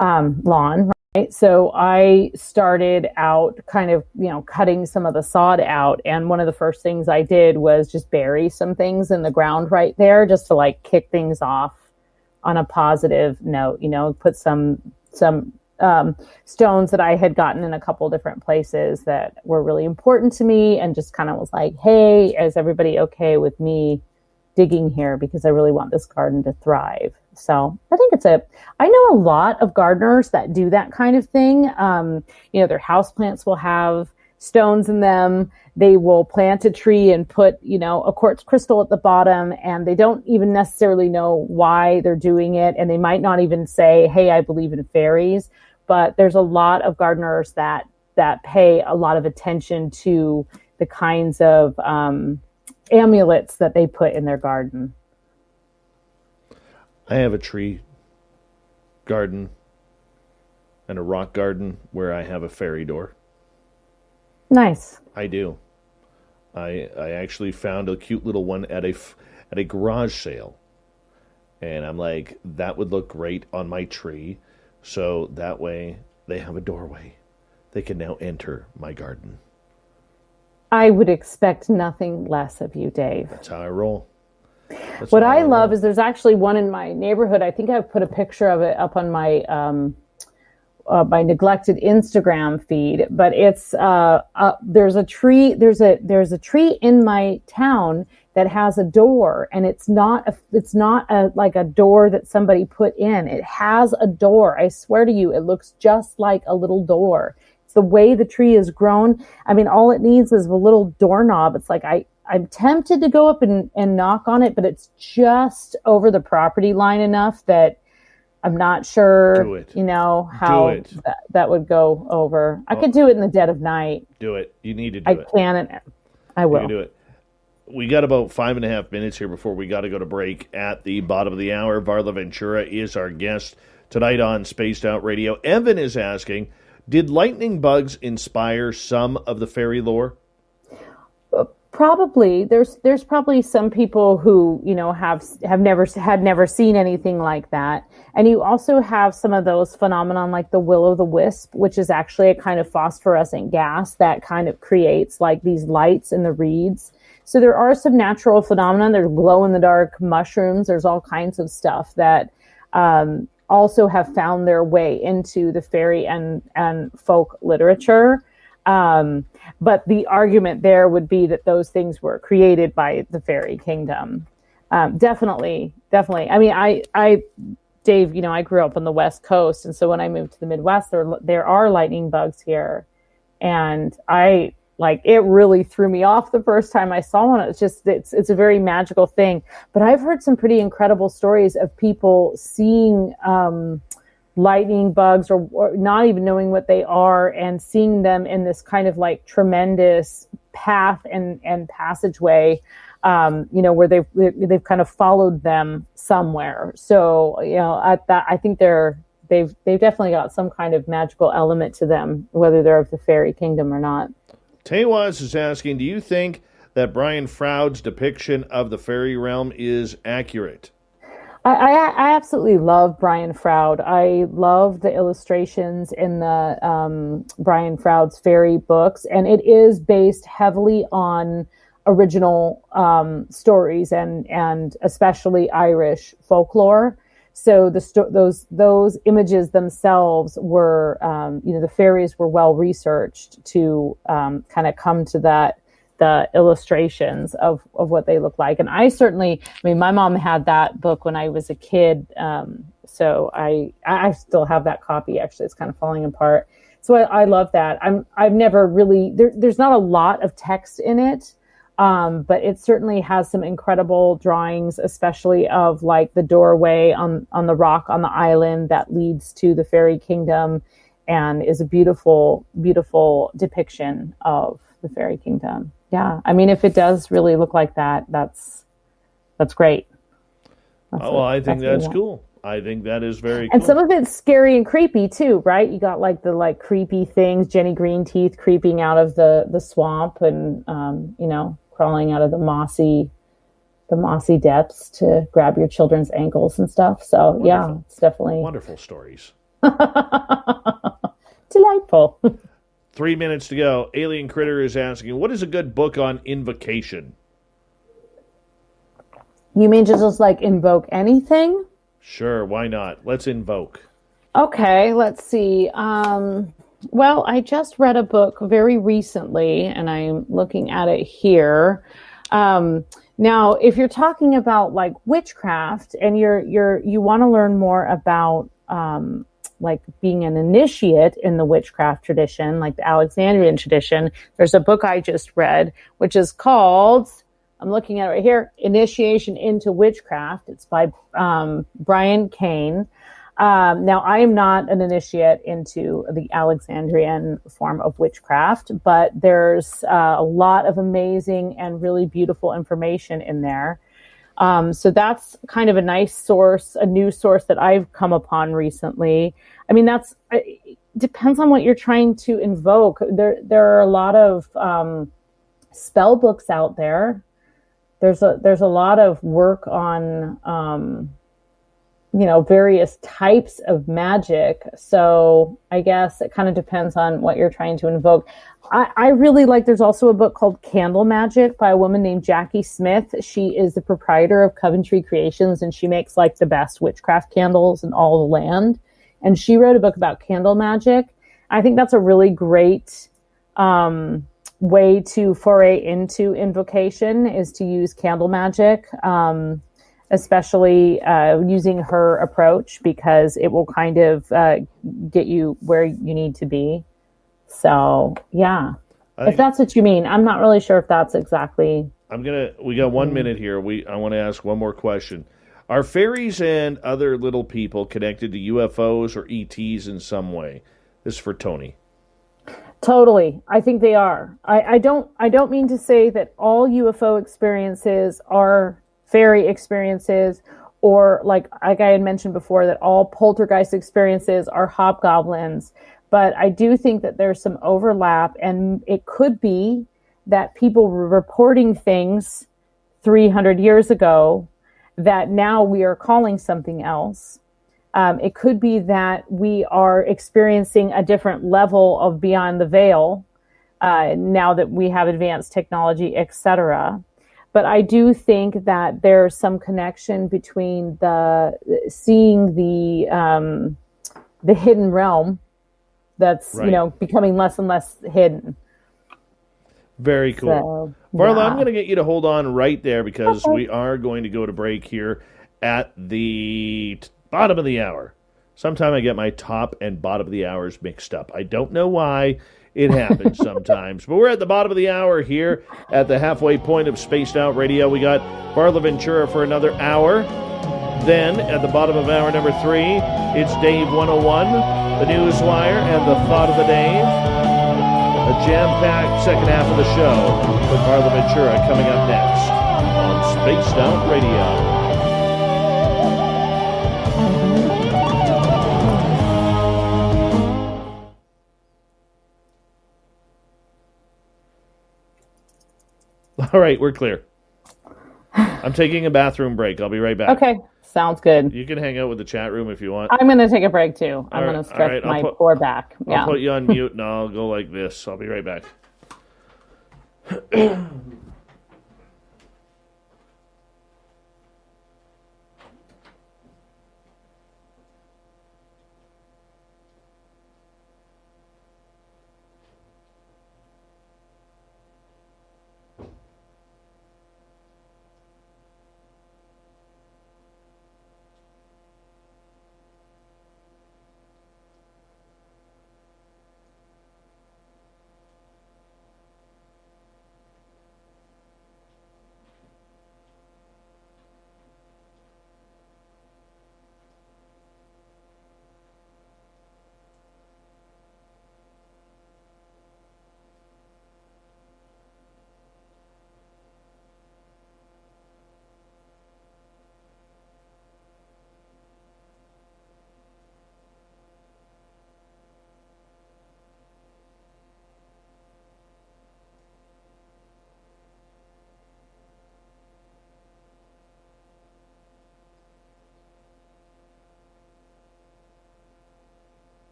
C: lawn. So I started out kind of, cutting some of the sod out. And one of the first things I did was just bury some things in the ground right there, just to kick things off on a positive note, put some stones that I had gotten in a couple different places that were really important to me, and just kind of was like, hey, is everybody okay with me digging here? Because I really want this garden to thrive. So I think I know a lot of gardeners that do that kind of thing. Their houseplants will have stones in them. They will plant a tree and put, a quartz crystal at the bottom, and they don't even necessarily know why they're doing it. And they might not even say, hey, I believe in fairies, but there's a lot of gardeners that pay a lot of attention to the kinds of amulets that they put in their garden.
B: I have a tree garden and a rock garden where I have a fairy door.
C: Nice.
B: I do. I actually found a cute little one at a garage sale. And I'm like, that would look great on my tree. So that way they have a doorway. They can now enter my garden.
C: I would expect nothing less of you, Dave.
B: That's how I roll.
C: What I love is there's actually one in my neighborhood. I think I've put a picture of it up on my my neglected Instagram feed. But it's there's a tree in my town that has a door, and it's not like a door that somebody put in. It has a door. I swear to you, it looks just like a little door. It's the way the tree is grown. I mean, all it needs is a little doorknob. It's like I'm tempted to go up and knock on it, but it's just over the property line enough that I'm not sure, how that would go over. I could do it in the dead of night.
B: Do it. You need to do it.
C: I can, and I will.
B: You can do it. We got about 5.5 minutes here before we got to go to break. At the bottom of the hour, Varla Ventura is our guest tonight on Spaced Out Radio. Evan is asking, did lightning bugs inspire some of the fairy lore?
C: Probably. There's probably some people who, have never seen anything like that. And you also have some of those phenomenon like the will-o'-the-wisp, which is actually a kind of phosphorescent gas that kind of creates like these lights in the reeds. So there are some natural phenomena. There's glow-in-the-dark mushrooms. There's all kinds of stuff that also have found their way into the fairy and folk literature. But the argument there would be that those things were created by the fairy kingdom. Definitely. I mean, Dave, I grew up on the West Coast. And so when I moved to the Midwest, there are lightning bugs here. And it really threw me off the first time I saw one. It's a very magical thing. But I've heard some pretty incredible stories of people seeing lightning bugs or not even knowing what they are and seeing them in this kind of like tremendous path and passageway, where they've kind of followed them somewhere. So, I think they've definitely got some kind of magical element to them, whether they're of the fairy kingdom or not.
B: Tewaz is asking, do you think that Brian Froud's depiction of the fairy realm is accurate?
C: I absolutely love Brian Froud. I love the illustrations in the Brian Froud's fairy books, and it is based heavily on original stories and especially Irish folklore. So those images themselves were, the fairies were well researched to kind of come to the illustrations of what they look like. And my mom had that book when I was a kid. So I still have that copy. Actually, it's kind of falling apart. So I love that. I've never really, there's not a lot of text in it. But it certainly has some incredible drawings, especially of like the doorway on the rock on the island that leads to the fairy kingdom, and is a beautiful, beautiful depiction of the fairy kingdom. Yeah. I mean, if it does really look like that, that's great.
B: I think that's cool. I think that is very cool.
C: And some of it's scary and creepy too, right? You got like the creepy things, Jenny Greenteeth creeping out of the swamp and, crawling out of the mossy depths to grab your children's ankles and stuff. So wonderful. Yeah, it's definitely
B: wonderful stories.
C: Delightful.
B: 3 minutes to go. Alien Critter is asking, what is a good book on invocation?
C: You mean just like invoke anything?
B: Sure, why not? Let's invoke.
C: Okay, let's see. Well, I just read a book very recently, and I'm looking at it here. Now, if you're talking about like witchcraft, and you want to learn more about like being an initiate in the witchcraft tradition, like the Alexandrian tradition, there's a book I just read, which is called, I'm looking at it right here, Initiation into Witchcraft. It's by Brian Kane. Now, I am not an initiate into the Alexandrian form of witchcraft, but there's a lot of amazing and really beautiful information in there. So that's kind of a nice source, a new source that I've come upon recently. I mean, it depends on what you're trying to invoke. There are a lot of spell books out there. There's a lot of work on various types of magic. So I guess it kind of depends on what you're trying to invoke. I really there's also a book called Candle Magic by a woman named Jackie Smith. She is the proprietor of Coventry Creations, and she makes the best witchcraft candles in all the land. And she wrote a book about candle magic. I think that's a really great way to foray into invocation, is to use candle magic. Especially using her approach, because it will kind of get you where you need to be. So, yeah. If that's what you mean. I'm not really sure if that's exactly...
B: We got 1 minute here. I want to ask one more question. Are fairies and other little people connected to UFOs or ETs in some way? This is for Tony.
C: Totally. I think they are. I don't mean to say that all UFO experiences are fairy experiences, or like I had mentioned before, that all poltergeist experiences are hobgoblins. But I do think that there's some overlap, and it could be that people were reporting things 300 years ago that now we are calling something else. It could be that we are experiencing a different level of beyond the veil now that we have advanced technology, etc. But I do think that there's some connection between seeing the hidden realm that's becoming less and less hidden.
B: Very cool.
C: So,
B: Varla,
C: yeah.
B: I'm going to get you to hold on right there, because we are going to go to break here at the bottom of the hour. Sometime I get my top and bottom of the hours mixed up. I don't know why. It happens sometimes. But we're at the bottom of the hour here at the halfway point of Spaced Out Radio. We got Varla Ventura for another hour. Then, at the bottom of hour number 3, it's Dave 101, the Newswire, and the Thought of the Dave. A jam-packed second half of the show with Varla Ventura coming up next on Spaced Out Radio. All right, we're clear. I'm taking a bathroom break. I'll be right back.
C: Okay, sounds good.
B: You can hang out with the chat room if you want.
C: I'm going to take a break too. I'm going to stretch
B: right,
C: my poor back.
B: I'll put you on mute and I'll go like this. I'll be right back.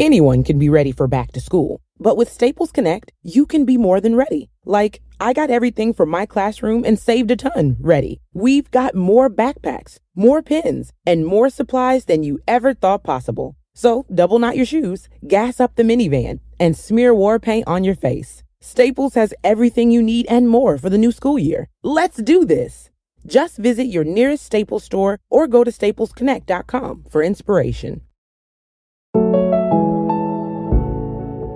G: Anyone can be ready for back to school. But with Staples Connect, you can be more than ready. Like, I got everything from my classroom and saved a ton ready. We've got more backpacks, more pens, and more supplies than you ever thought possible. So double knot your shoes, gas up the minivan, and smear war paint on your face. Staples has everything you need and more for the new school year. Let's do this. Just visit your nearest Staples store or go to staplesconnect.com for inspiration.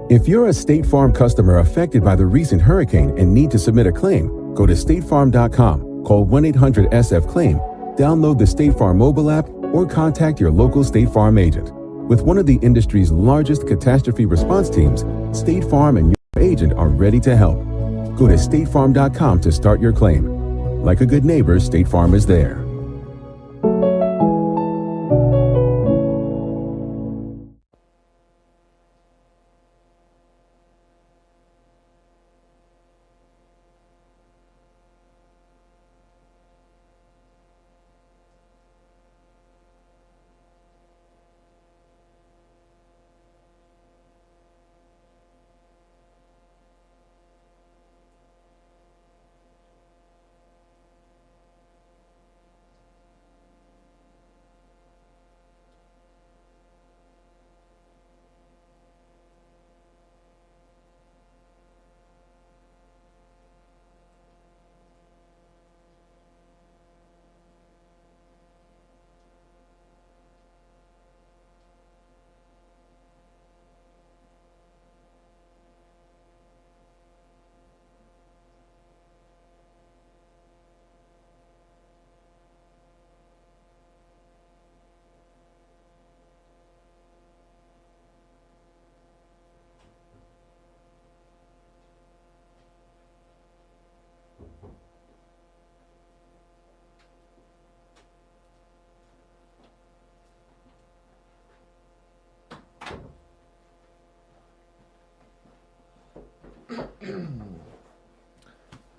E: If you're a State Farm customer affected by the recent hurricane and need to submit a claim, go to statefarm.com, call 1-800-SF-CLAIM, download the State Farm mobile app, or contact your local State Farm agent. With one of the industry's largest catastrophe response teams, State Farm and your agent are ready to help. Go to statefarm.com to start your claim. Like a good neighbor, State Farm is there.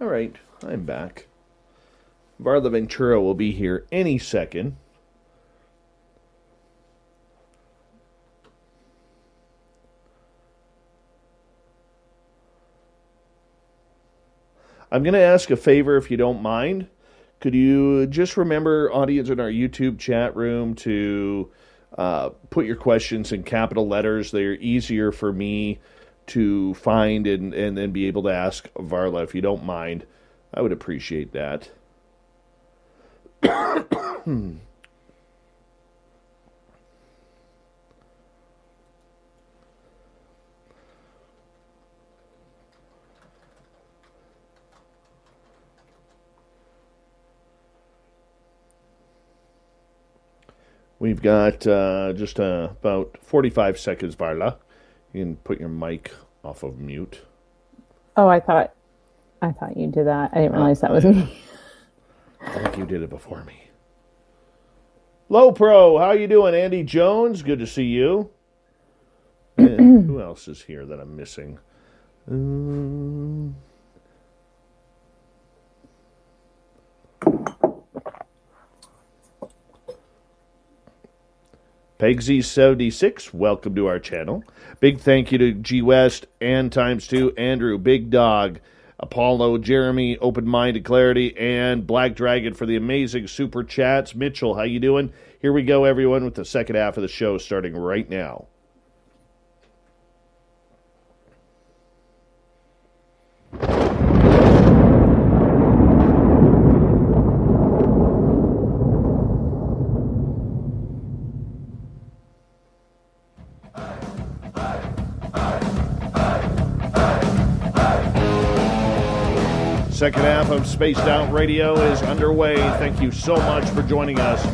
B: All right, I'm back. Varla Ventura will be here any second. I'm going to ask a favor if you don't mind. Could you just remember, audience in our YouTube chat room, to put your questions in capital letters? They're easier for me to find and then be able to ask Varla. If you don't mind, I would appreciate that. We've got just about 45 seconds, Varla. You can put your mic off of mute.
C: Oh, I thought you did that. I didn't realize that was me.
B: I think you did it before me. Low Pro, how you doing? Andy Jones, good to see you. And who else is here that I'm missing? Pegsy76, welcome to our channel. Big thank you to G West and ×2, Andrew, Big Dog, Apollo, Jeremy, Open Minded Clarity, and Black Dragon for the amazing super chats. Mitchell, how you doing? Here we go, everyone, with the second half of the show starting right now. Second half of Spaced Out Radio is underway. Thank you so much for joining us.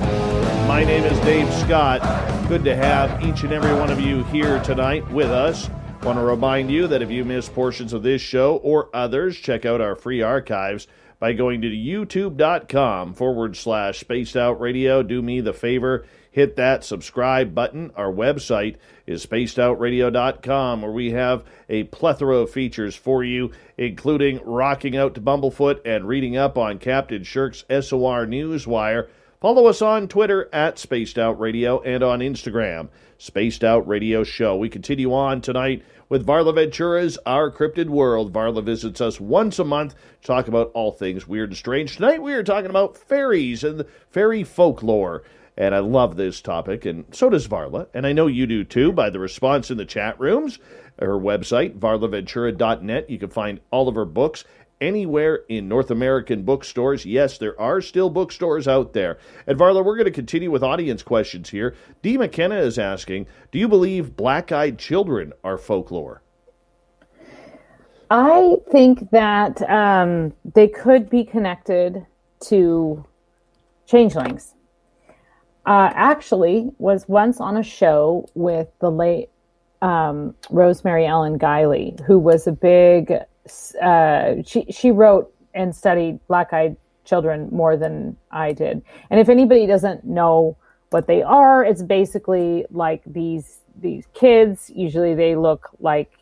B: My name is Dave Scott. Good to have each and every one of you here tonight with us. Want to remind you that if you missed portions of this show or others, check out our free archives by going to youtube.com/Spaced Out Radio. Do me the favor, hit that subscribe button. Our website is spacedoutradio.com, where we have a plethora of features for you, including rocking out to Bumblefoot and reading up on Captain Shirk's SOR Newswire, Follow us on Twitter at Spaced Out Radio and on Instagram, Spaced Out Radio Show. We continue on tonight with Varla Ventura's Our Cryptid World. Varla visits us once a month to talk about all things weird and strange. Tonight we are talking about fairies and fairy folklore. And I love this topic, and so does Varla. And I know you do too by the response in the chat rooms. Her website, varlaventura.net. You can find all of her books anywhere in North American bookstores. Yes, there are still bookstores out there. And Varla, we're going to continue with audience questions here. Dee McKenna is asking, do you believe black-eyed children are folklore?
C: I think that they could be connected to changelings. Actually was once on a show with the late Rosemary Ellen Guiley, who was a big, she wrote and studied black-eyed children more than I did. And if anybody doesn't know what they are, it's basically like these kids, usually they look like,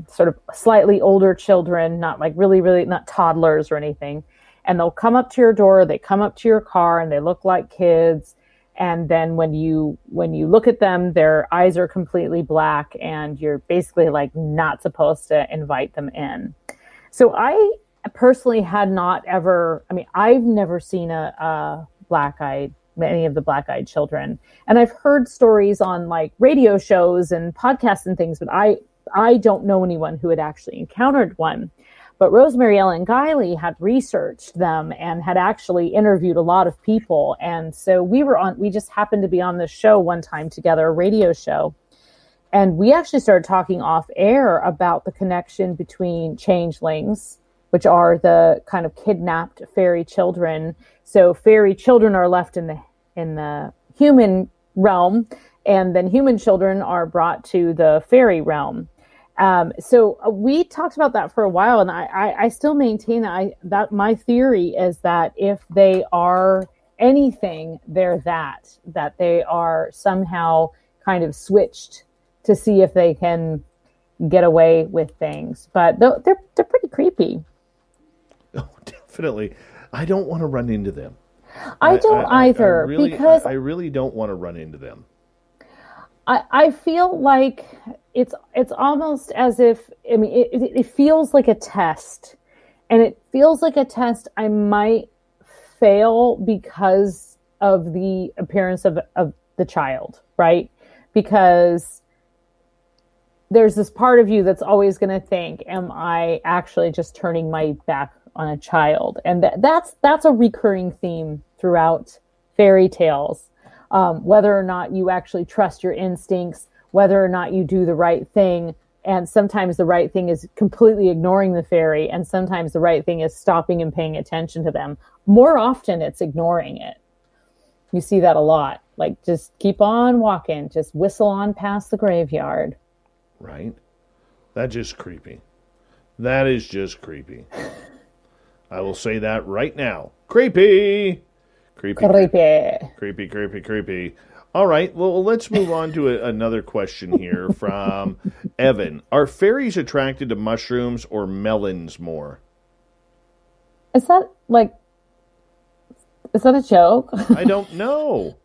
C: sort of slightly older children, not like really, not toddlers or anything. And they'll come up to your door, they come up to your car, and they look like kids. And then when you look at them, their eyes are completely black, and you're basically like not supposed to invite them in. So I personally had not ever, I've never seen any of the black-eyed children. And I've heard stories on like radio shows and podcasts and things, but I don't know anyone who had actually encountered one. But Rosemary Ellen Guiley had researched them and had actually interviewed a lot of people. And so we just happened to be on this show one time together, a radio show. And we actually started talking off air about the connection between changelings, which are the kind of kidnapped fairy children. So fairy children are left in the human realm, and then human children are brought to the fairy realm. So we talked about that for a while, and I still maintain that my theory is that if they are anything, they're that they are somehow kind of switched to see if they can get away with things. But they're pretty creepy.
B: Oh, definitely. I don't want to run into them.
C: I don't either, because
B: I really don't want to run into them.
C: I feel like it's almost as if, it feels like a test, and it feels like a test I might fail because of the appearance of the child, right? Because there's this part of you that's always going to think, am I actually just turning my back on a child? And that's a recurring theme throughout fairy tales. Whether or not you actually trust your instincts, whether or not you do the right thing. And sometimes the right thing is completely ignoring the fairy, and sometimes the right thing is stopping and paying attention to them. More often it's ignoring it. You see that a lot. Like, just keep on walking, just whistle on past the graveyard.
B: Right? That's just creepy. That is just creepy. I will say that right now. Creepy! Creepy. All right, well, let's move on to another question here from Evan. Are fairies attracted to mushrooms or melons more?
C: Is that a joke?
B: I don't know.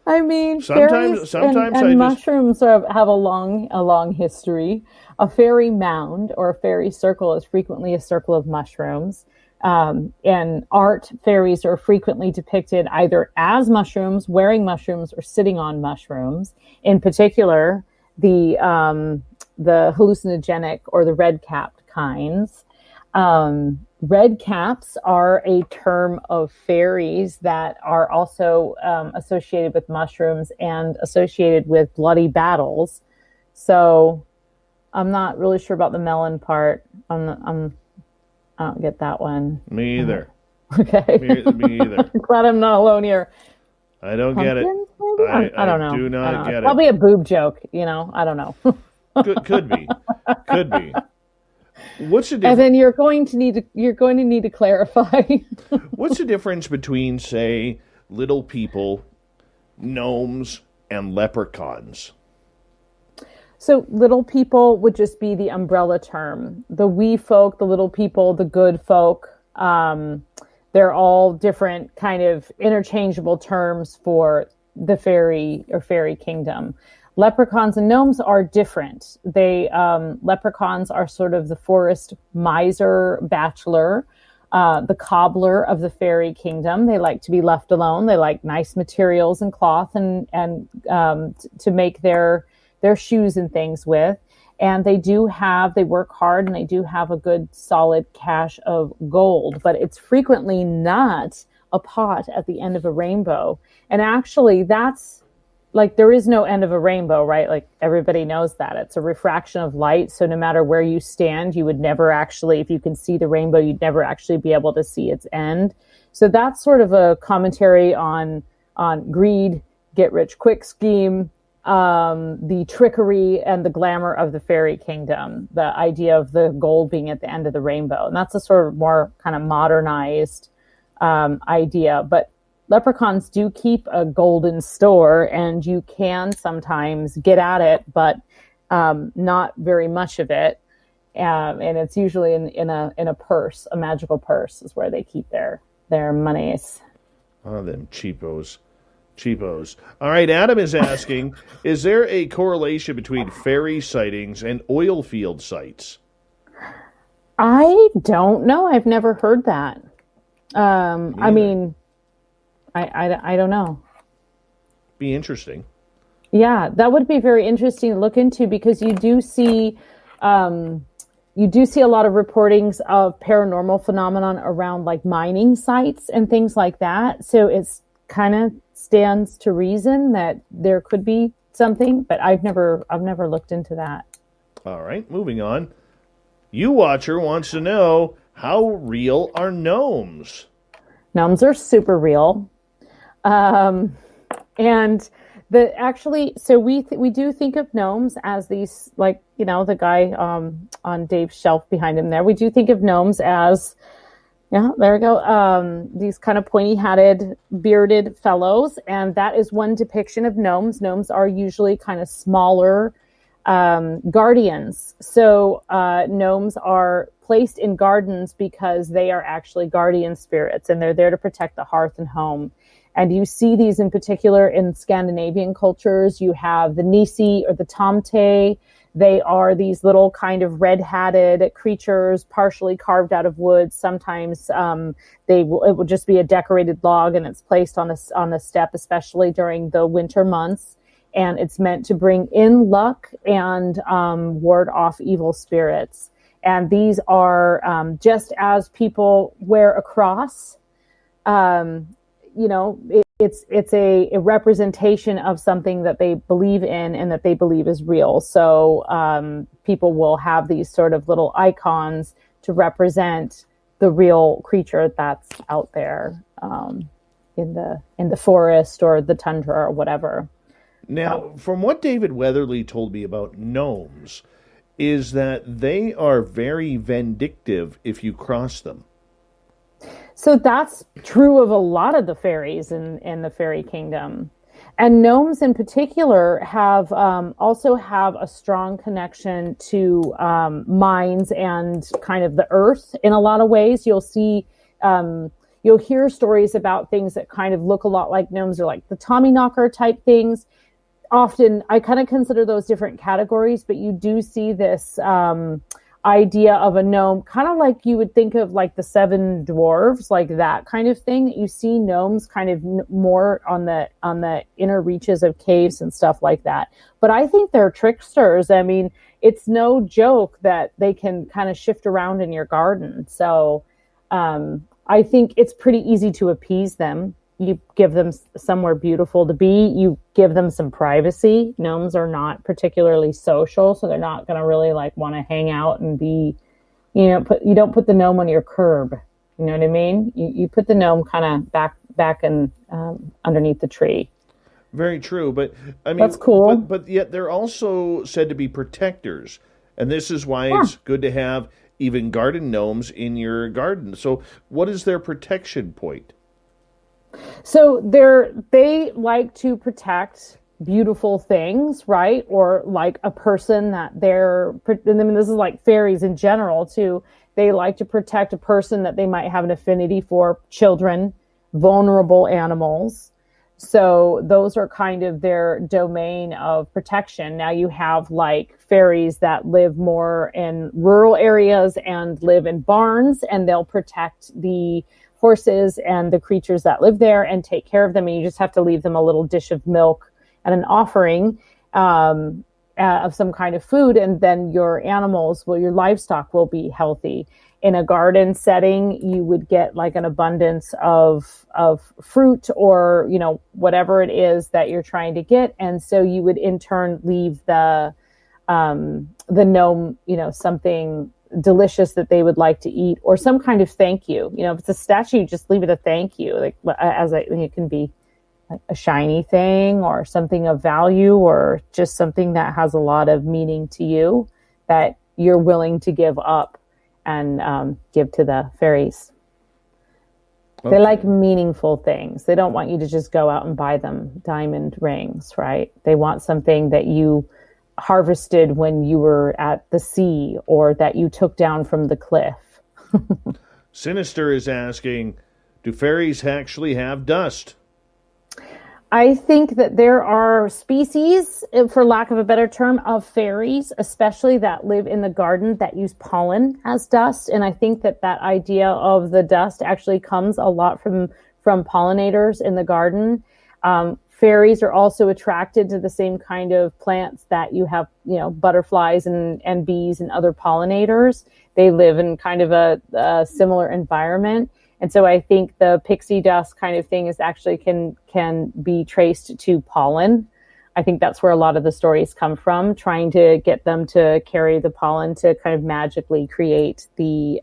C: Fairies and mushrooms have a long history. A fairy mound or a fairy circle is frequently a circle of mushrooms. In art, fairies are frequently depicted either as mushrooms, wearing mushrooms, or sitting on mushrooms. In particular, the hallucinogenic or the red-capped kinds. Red caps are a term of fairies that are also associated with mushrooms and associated with bloody battles. So I'm not really sure about the melon part. I don't get that one.
B: Me either.
C: Okay.
B: Me either.
C: I'm glad I'm not alone here.
B: I don't get it.
C: I don't know.
B: Do not get it.
C: Probably a boob joke, I don't know.
B: Could be. What's the difference?
C: And then you're going to need to clarify.
B: What's the difference between, say, little people, gnomes, and leprechauns?
C: So little people would just be the umbrella term. The wee folk, the little people, the good folk, they're all different kind of interchangeable terms for the fairy or fairy kingdom. Leprechauns and gnomes are different. Leprechauns are sort of the forest miser bachelor, the cobbler of the fairy kingdom. They like to be left alone. They like nice materials and cloth and to make their shoes and things with. And they work hard, and they do have a good solid cache of gold, but it's frequently not a pot at the end of a rainbow. And actually that's like, there is no end of a rainbow, right? Like, everybody knows that it's a refraction of light. So no matter where you stand, you would never actually, if you can see the rainbow, you'd never actually be able to see its end. So that's sort of a commentary on greed, get rich quick scheme, the trickery and the glamour of the fairy kingdom, the idea of the gold being at the end of the rainbow. And that's a sort of more kind of modernized idea. But leprechauns do keep a golden store, and you can sometimes get at it, but not very much of it. And it's usually in a purse, a magical purse is where they keep their monies.
B: Oh, them cheapos. All right, Adam is asking, is there a correlation between fairy sightings and oil field sites?
C: I don't know. I've never heard that. I mean, I don't know.
B: Be interesting.
C: Yeah, that would be very interesting to look into, because you do see a lot of reportings of paranormal phenomenon around like mining sites and things like that. So it's kind of stands to reason that there could be something, but I've never looked into that.
B: All right, moving on. You Watcher wants to know, how real are gnomes?
C: Gnomes are super real. And so we do think of gnomes as these, like, you know, the guy on Dave's shelf behind him there. We do think of gnomes as, yeah, there we go, these kind of pointy-hatted, bearded fellows, and that is one depiction of gnomes. Gnomes are usually kind of smaller guardians. So gnomes are placed in gardens because they are actually guardian spirits, and they're there to protect the hearth and home. And you see these in particular in Scandinavian cultures. You have the Nisi or the Tomte. They are these little kind of red-hatted creatures, partially carved out of wood. Sometimes it will just be a decorated log, and it's placed on the step, especially during the winter months. And it's meant to bring in luck and ward off evil spirits. And these are just as people wear a cross. You know, it's a representation of something that they believe in and that they believe is real. So people will have these sort of little icons to represent the real creature that's out there in the forest or the tundra or whatever.
B: Now, from what David Weatherly told me about gnomes, is that they are very vindictive if you cross them.
C: So that's true of a lot of the fairies in the fairy kingdom. And gnomes in particular have also have a strong connection to mines and kind of the earth in a lot of ways. You'll see, you'll hear stories about things that kind of look a lot like gnomes, or like the Tommyknocker type things. Often I kind of consider those different categories, but you do see this idea of a gnome, kind of like you would think of like the seven dwarves, like that kind of thing. You see gnomes kind of more on the inner reaches of caves and stuff like that. But I think they're tricksters. I mean, it's no joke that they can kind of shift around in your garden. So I think it's pretty easy to appease them. You give them somewhere beautiful to be. You give them some privacy. Gnomes are not particularly social, so they're not going to really like want to hang out and be, you know, you don't put the gnome on your curb. You know what I mean? You put the gnome kind of back and underneath the tree.
B: Very true, but I mean,
C: that's cool.
B: But yet they're also said to be protectors, and this is why it's good to have even garden gnomes in your garden. So, what is their protection point?
C: So they like to protect beautiful things, right? Or like a person that I mean, this is like fairies in general too. They like to protect a person that they might have an affinity for, children, vulnerable animals. So those are kind of their domain of protection. Now you have like fairies that live more in rural areas and live in barns, and they'll protect the horses and the creatures that live there and take care of them. And you just have to leave them a little dish of milk and an offering of some kind of food. And then your animals, your livestock will be healthy. In a garden setting, you would get like an abundance of fruit or, whatever it is that you're trying to get. And so you would in turn leave the gnome, something delicious that they would like to eat, or some kind of thank you. If it's a statue, you just leave it a thank you, it can be like a shiny thing or something of value, or just something that has a lot of meaning to you that you're willing to give up and give to the fairies. Okay. They like meaningful things. They don't want you to just go out and buy them diamond rings, right? They want something that you harvested when you were at the sea, or that you took down from the cliff.
B: Sinister is asking, do fairies actually have dust?
C: I think that there are species, for lack of a better term, of fairies, especially that live in the garden, that use pollen as dust. And I think that idea of the dust actually comes a lot from pollinators in the garden. Fairies are also attracted to the same kind of plants that you have, butterflies and bees and other pollinators. They live in kind of a similar environment. And so I think the pixie dust kind of thing is actually can be traced to pollen. I think that's where a lot of the stories come from, trying to get them to carry the pollen to kind of magically create the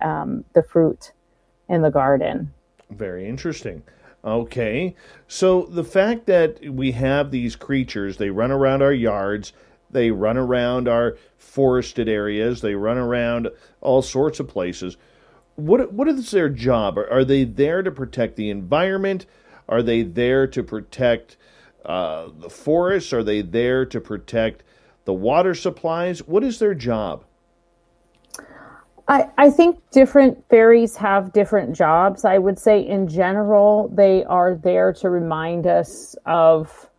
C: fruit in the garden.
B: Very interesting. Okay. So the fact that we have these creatures, they run around our yards, they run around our forested areas, they run around all sorts of places. What is their job? Are they there to protect the environment? Are they there to protect the forests? Are they there to protect the water supplies? What is their job?
C: I think different fairies have different jobs. I would say in general, they are there to remind us of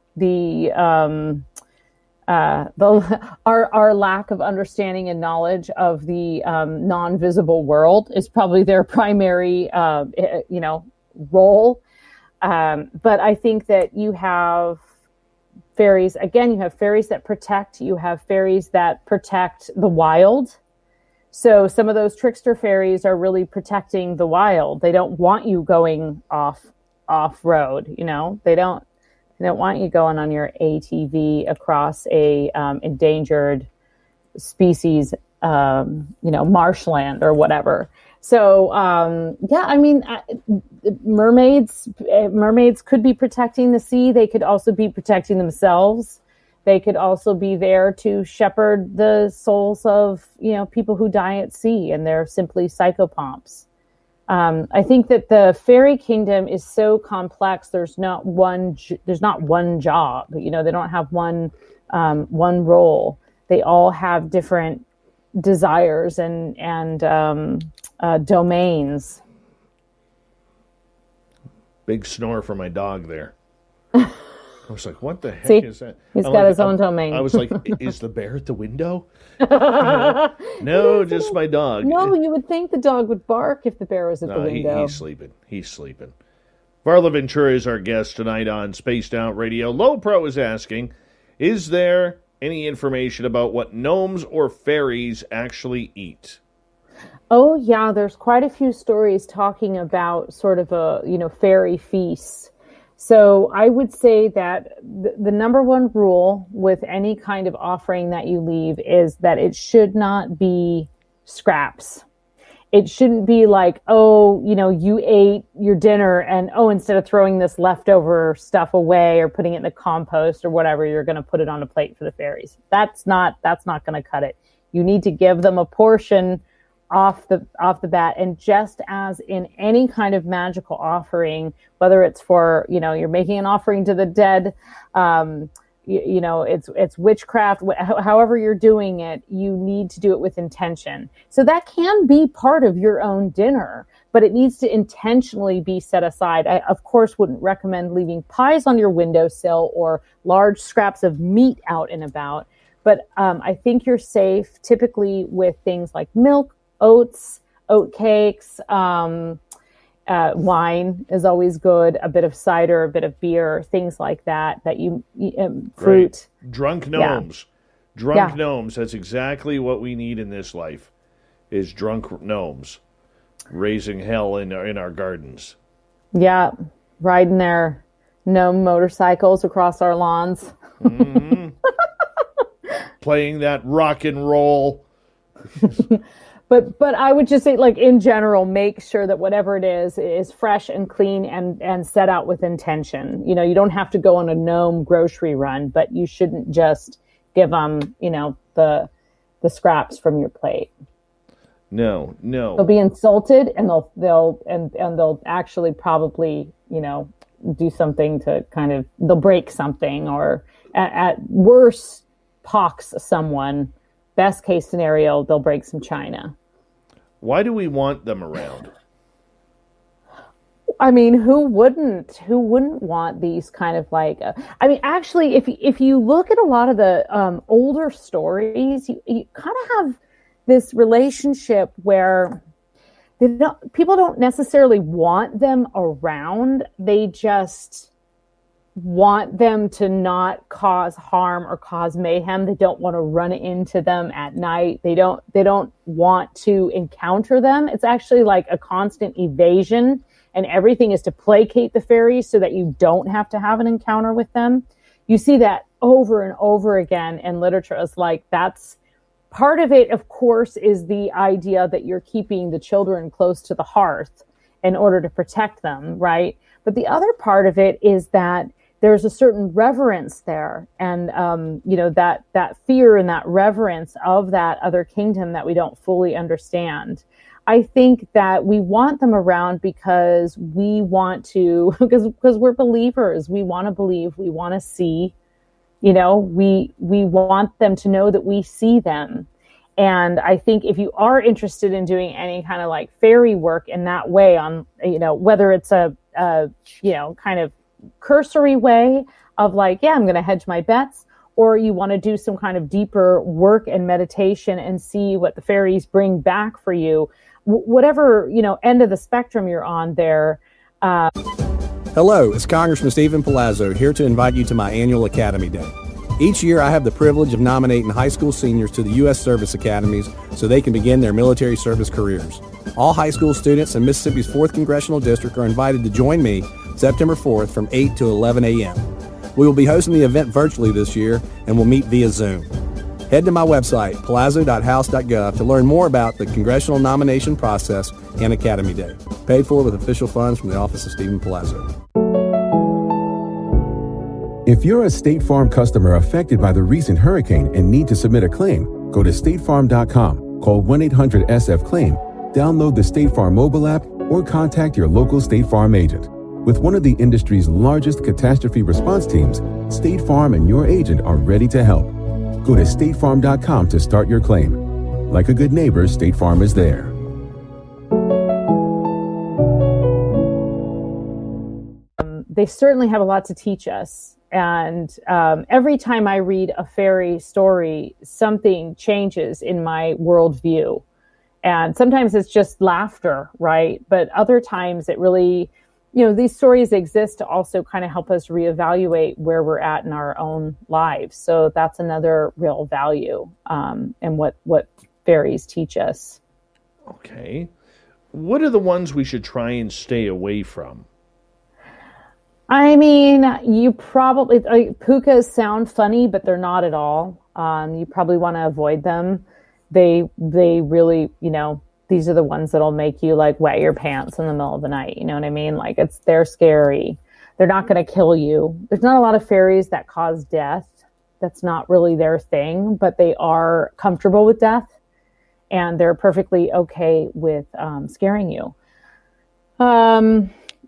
C: our lack of understanding and knowledge of the non-visible world is probably their primary role. But I think that you have fairies. Again, you have fairies that protect. You have fairies that protect the wild. So some of those trickster fairies are really protecting the wild. They don't want you going off road. They don't want you going on your ATV across a endangered species, marshland or whatever. So, mermaids could be protecting the sea. They could also be protecting themselves. They could also be there to shepherd the souls of, people who die at sea, and they're simply psychopomps. I think that the fairy kingdom is so complex. There's not one job. They don't have one role. They all have different desires and domains.
B: Big snore for my dog there. I was like, what the heck is that?
C: He's got his own domain.
B: I was like, is the bear at the window? No, just my dog.
C: No, you would think the dog would bark if the bear was at the window.
B: He's sleeping. Varla Ventura is our guest tonight on Spaced Out Radio. Low Pro is asking, is there any information about what gnomes or fairies actually eat?
C: Oh, yeah, there's quite a few stories talking about sort of fairy feasts. So I would say that the number one rule with any kind of offering that you leave is that it should not be scraps. It shouldn't be like, you ate your dinner and, instead of throwing this leftover stuff away or putting it in the compost or whatever, you're going to put it on a plate for the fairies. That's not going to cut it. You need to give them a portion off the bat. And just as in any kind of magical offering, whether it's for, you're making an offering to the dead, it's witchcraft. However you're doing it, you need to do it with intention. So that can be part of your own dinner, but it needs to intentionally be set aside. I, of course, wouldn't recommend leaving pies on your windowsill or large scraps of meat out and about. But I think you're safe typically with things like milk, oats, oat cakes. Wine is always good. A bit of cider, a bit of beer, things like that. Fruit.
B: Right. Drunk gnomes. Yeah. Drunk gnomes. That's exactly what we need in this life. Is drunk gnomes raising hell in our gardens.
C: Yeah, riding their gnome motorcycles across our lawns.
B: Mm-hmm. Playing that rock and roll.
C: But I would just say, like, in general, make sure that whatever it is fresh and clean and set out with intention. You don't have to go on a gnome grocery run, but you shouldn't just give them, the scraps from your plate.
B: No.
C: They'll be insulted, and they'll actually probably, do something to they'll break something, or at worst, pox someone. Best case scenario, they'll break some china.
B: Why do we want them around?
C: I mean, who wouldn't want these kind of actually, if you look at a lot of the older stories, you kind of have this relationship where people don't necessarily want them around. They just want them to not cause harm or cause mayhem. They don't want to run into them at night. They don't want to encounter them. It's actually like a constant evasion, and everything is to placate the fairies so that you don't have to have an encounter with them. You see that over and over again in literature. It's like, that's part of it, of course, is the idea that you're keeping the children close to the hearth in order to protect them, right? But the other part of it is that there's a certain reverence there, and that fear and that reverence of that other kingdom that we don't fully understand. I think that we want them around because we want to, because we're believers. We want to believe. We want to see. We want them to know that we see them. And I think if you are interested in doing any kind of like fairy work in that way, on whether it's a kind of cursory way of like, I'm going to hedge my bets, or you want to do some kind of deeper work and meditation and see what the fairies bring back for you, whatever, end of the spectrum you're on there.
A: Hello, it's Congressman Stephen Palazzo here to invite you to my annual Academy Day. Each year I have the privilege of nominating high school seniors to the U.S. Service Academies so they can begin their military service careers. All high school students in Mississippi's 4th Congressional District are invited to join me September 4th from 8 to 11 a.m. We will be hosting the event virtually this year, and we'll meet via Zoom. Head to my website, palazzo.house.gov, to learn more about the congressional nomination process and Academy Day. Paid for with official funds from the Office of Stephen Palazzo.
E: If you're a State Farm customer affected by the recent hurricane and need to submit a claim, go to statefarm.com, call 1-800-SF-CLAIM, download the State Farm mobile app, or contact your local State Farm agent. With one of the industry's largest catastrophe response teams, State Farm and your agent are ready to help. Go to statefarm.com to start your claim. Like a good neighbor, State Farm is there.
C: They certainly have a lot to teach us. And every time I read a fairy story, something changes in my worldview. And sometimes it's just laughter, right? But other times it really, these stories exist to also kind of help us reevaluate where we're at in our own lives. So that's another real value and what fairies teach us.
B: Okay. What are the ones we should try and stay away from?
C: I mean, you probably, pukas sound funny, but they're not at all. You probably want to avoid them. They really, these are the ones that'll make you like wet your pants in the middle of the night. You know what I mean? Like they're scary. They're not going to kill you. There's not a lot of fairies that cause death. That's not really their thing, but they are comfortable with death, and they're perfectly okay with scaring you.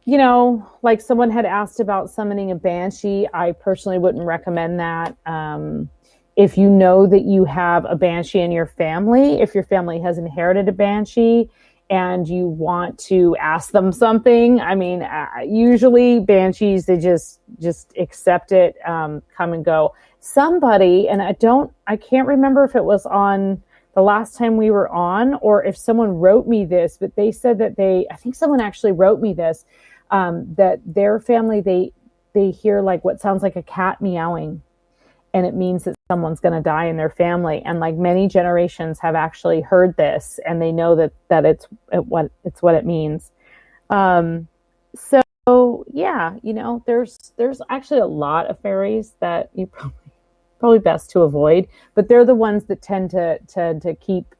C: like someone had asked about summoning a banshee. I personally wouldn't recommend that. If you know that you have a banshee in your family, if your family has inherited a banshee and you want to ask them something, I mean, usually banshees, they just accept it, come and go. Somebody, and I can't remember if it was on the last time we were on or if someone wrote me this, but they said that I think someone actually wrote me this, that their family, they hear like what sounds like a cat meowing. And it means that someone's going to die in their family. And like many generations have actually heard this and they know that it's what it means. So yeah, there's actually a lot of fairies that you probably best to avoid, but they're the ones that tend to keep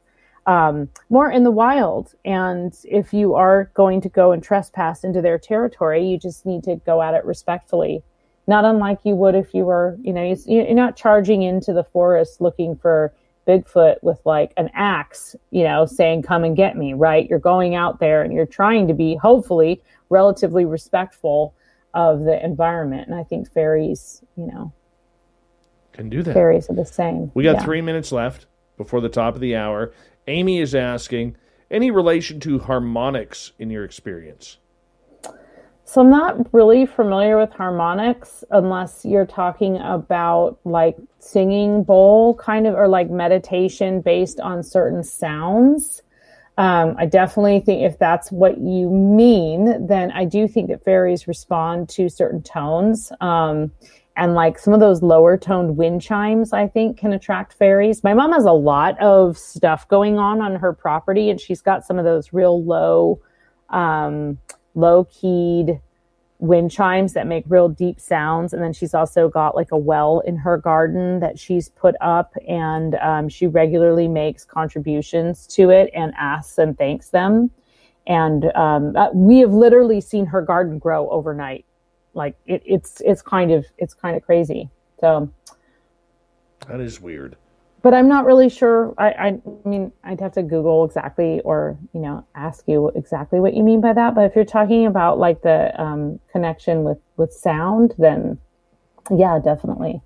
C: more in the wild. And if you are going to go and trespass into their territory, you just need to go at it respectfully. Not unlike you would if you were, you're not charging into the forest looking for Bigfoot with like an axe, saying, come and get me, right? You're going out there and you're trying to be hopefully relatively respectful of the environment. And I think fairies,
B: can do that.
C: Fairies are the same.
B: We got 3 minutes left before the top of the hour. Amy is asking, any relation to harmonics in your experience?
C: So I'm not really familiar with harmonics unless you're talking about like singing bowl kind of, or like meditation based on certain sounds. I definitely think if that's what you mean, then I do think that fairies respond to certain tones. And like some of those lower toned wind chimes, I think can attract fairies. My mom has a lot of stuff going on her property, and she's got some of those real low-keyed wind chimes that make real deep sounds. And then she's also got like a well in her garden that she's put up, and she regularly makes contributions to it and asks and thanks them. And we have literally seen her garden grow overnight. Like it's kind of crazy. So
B: that is weird.
C: But I'm not really sure. I mean, I'd have to Google exactly, or ask you exactly what you mean by that. But if you're talking about like the connection with sound, then yeah, definitely.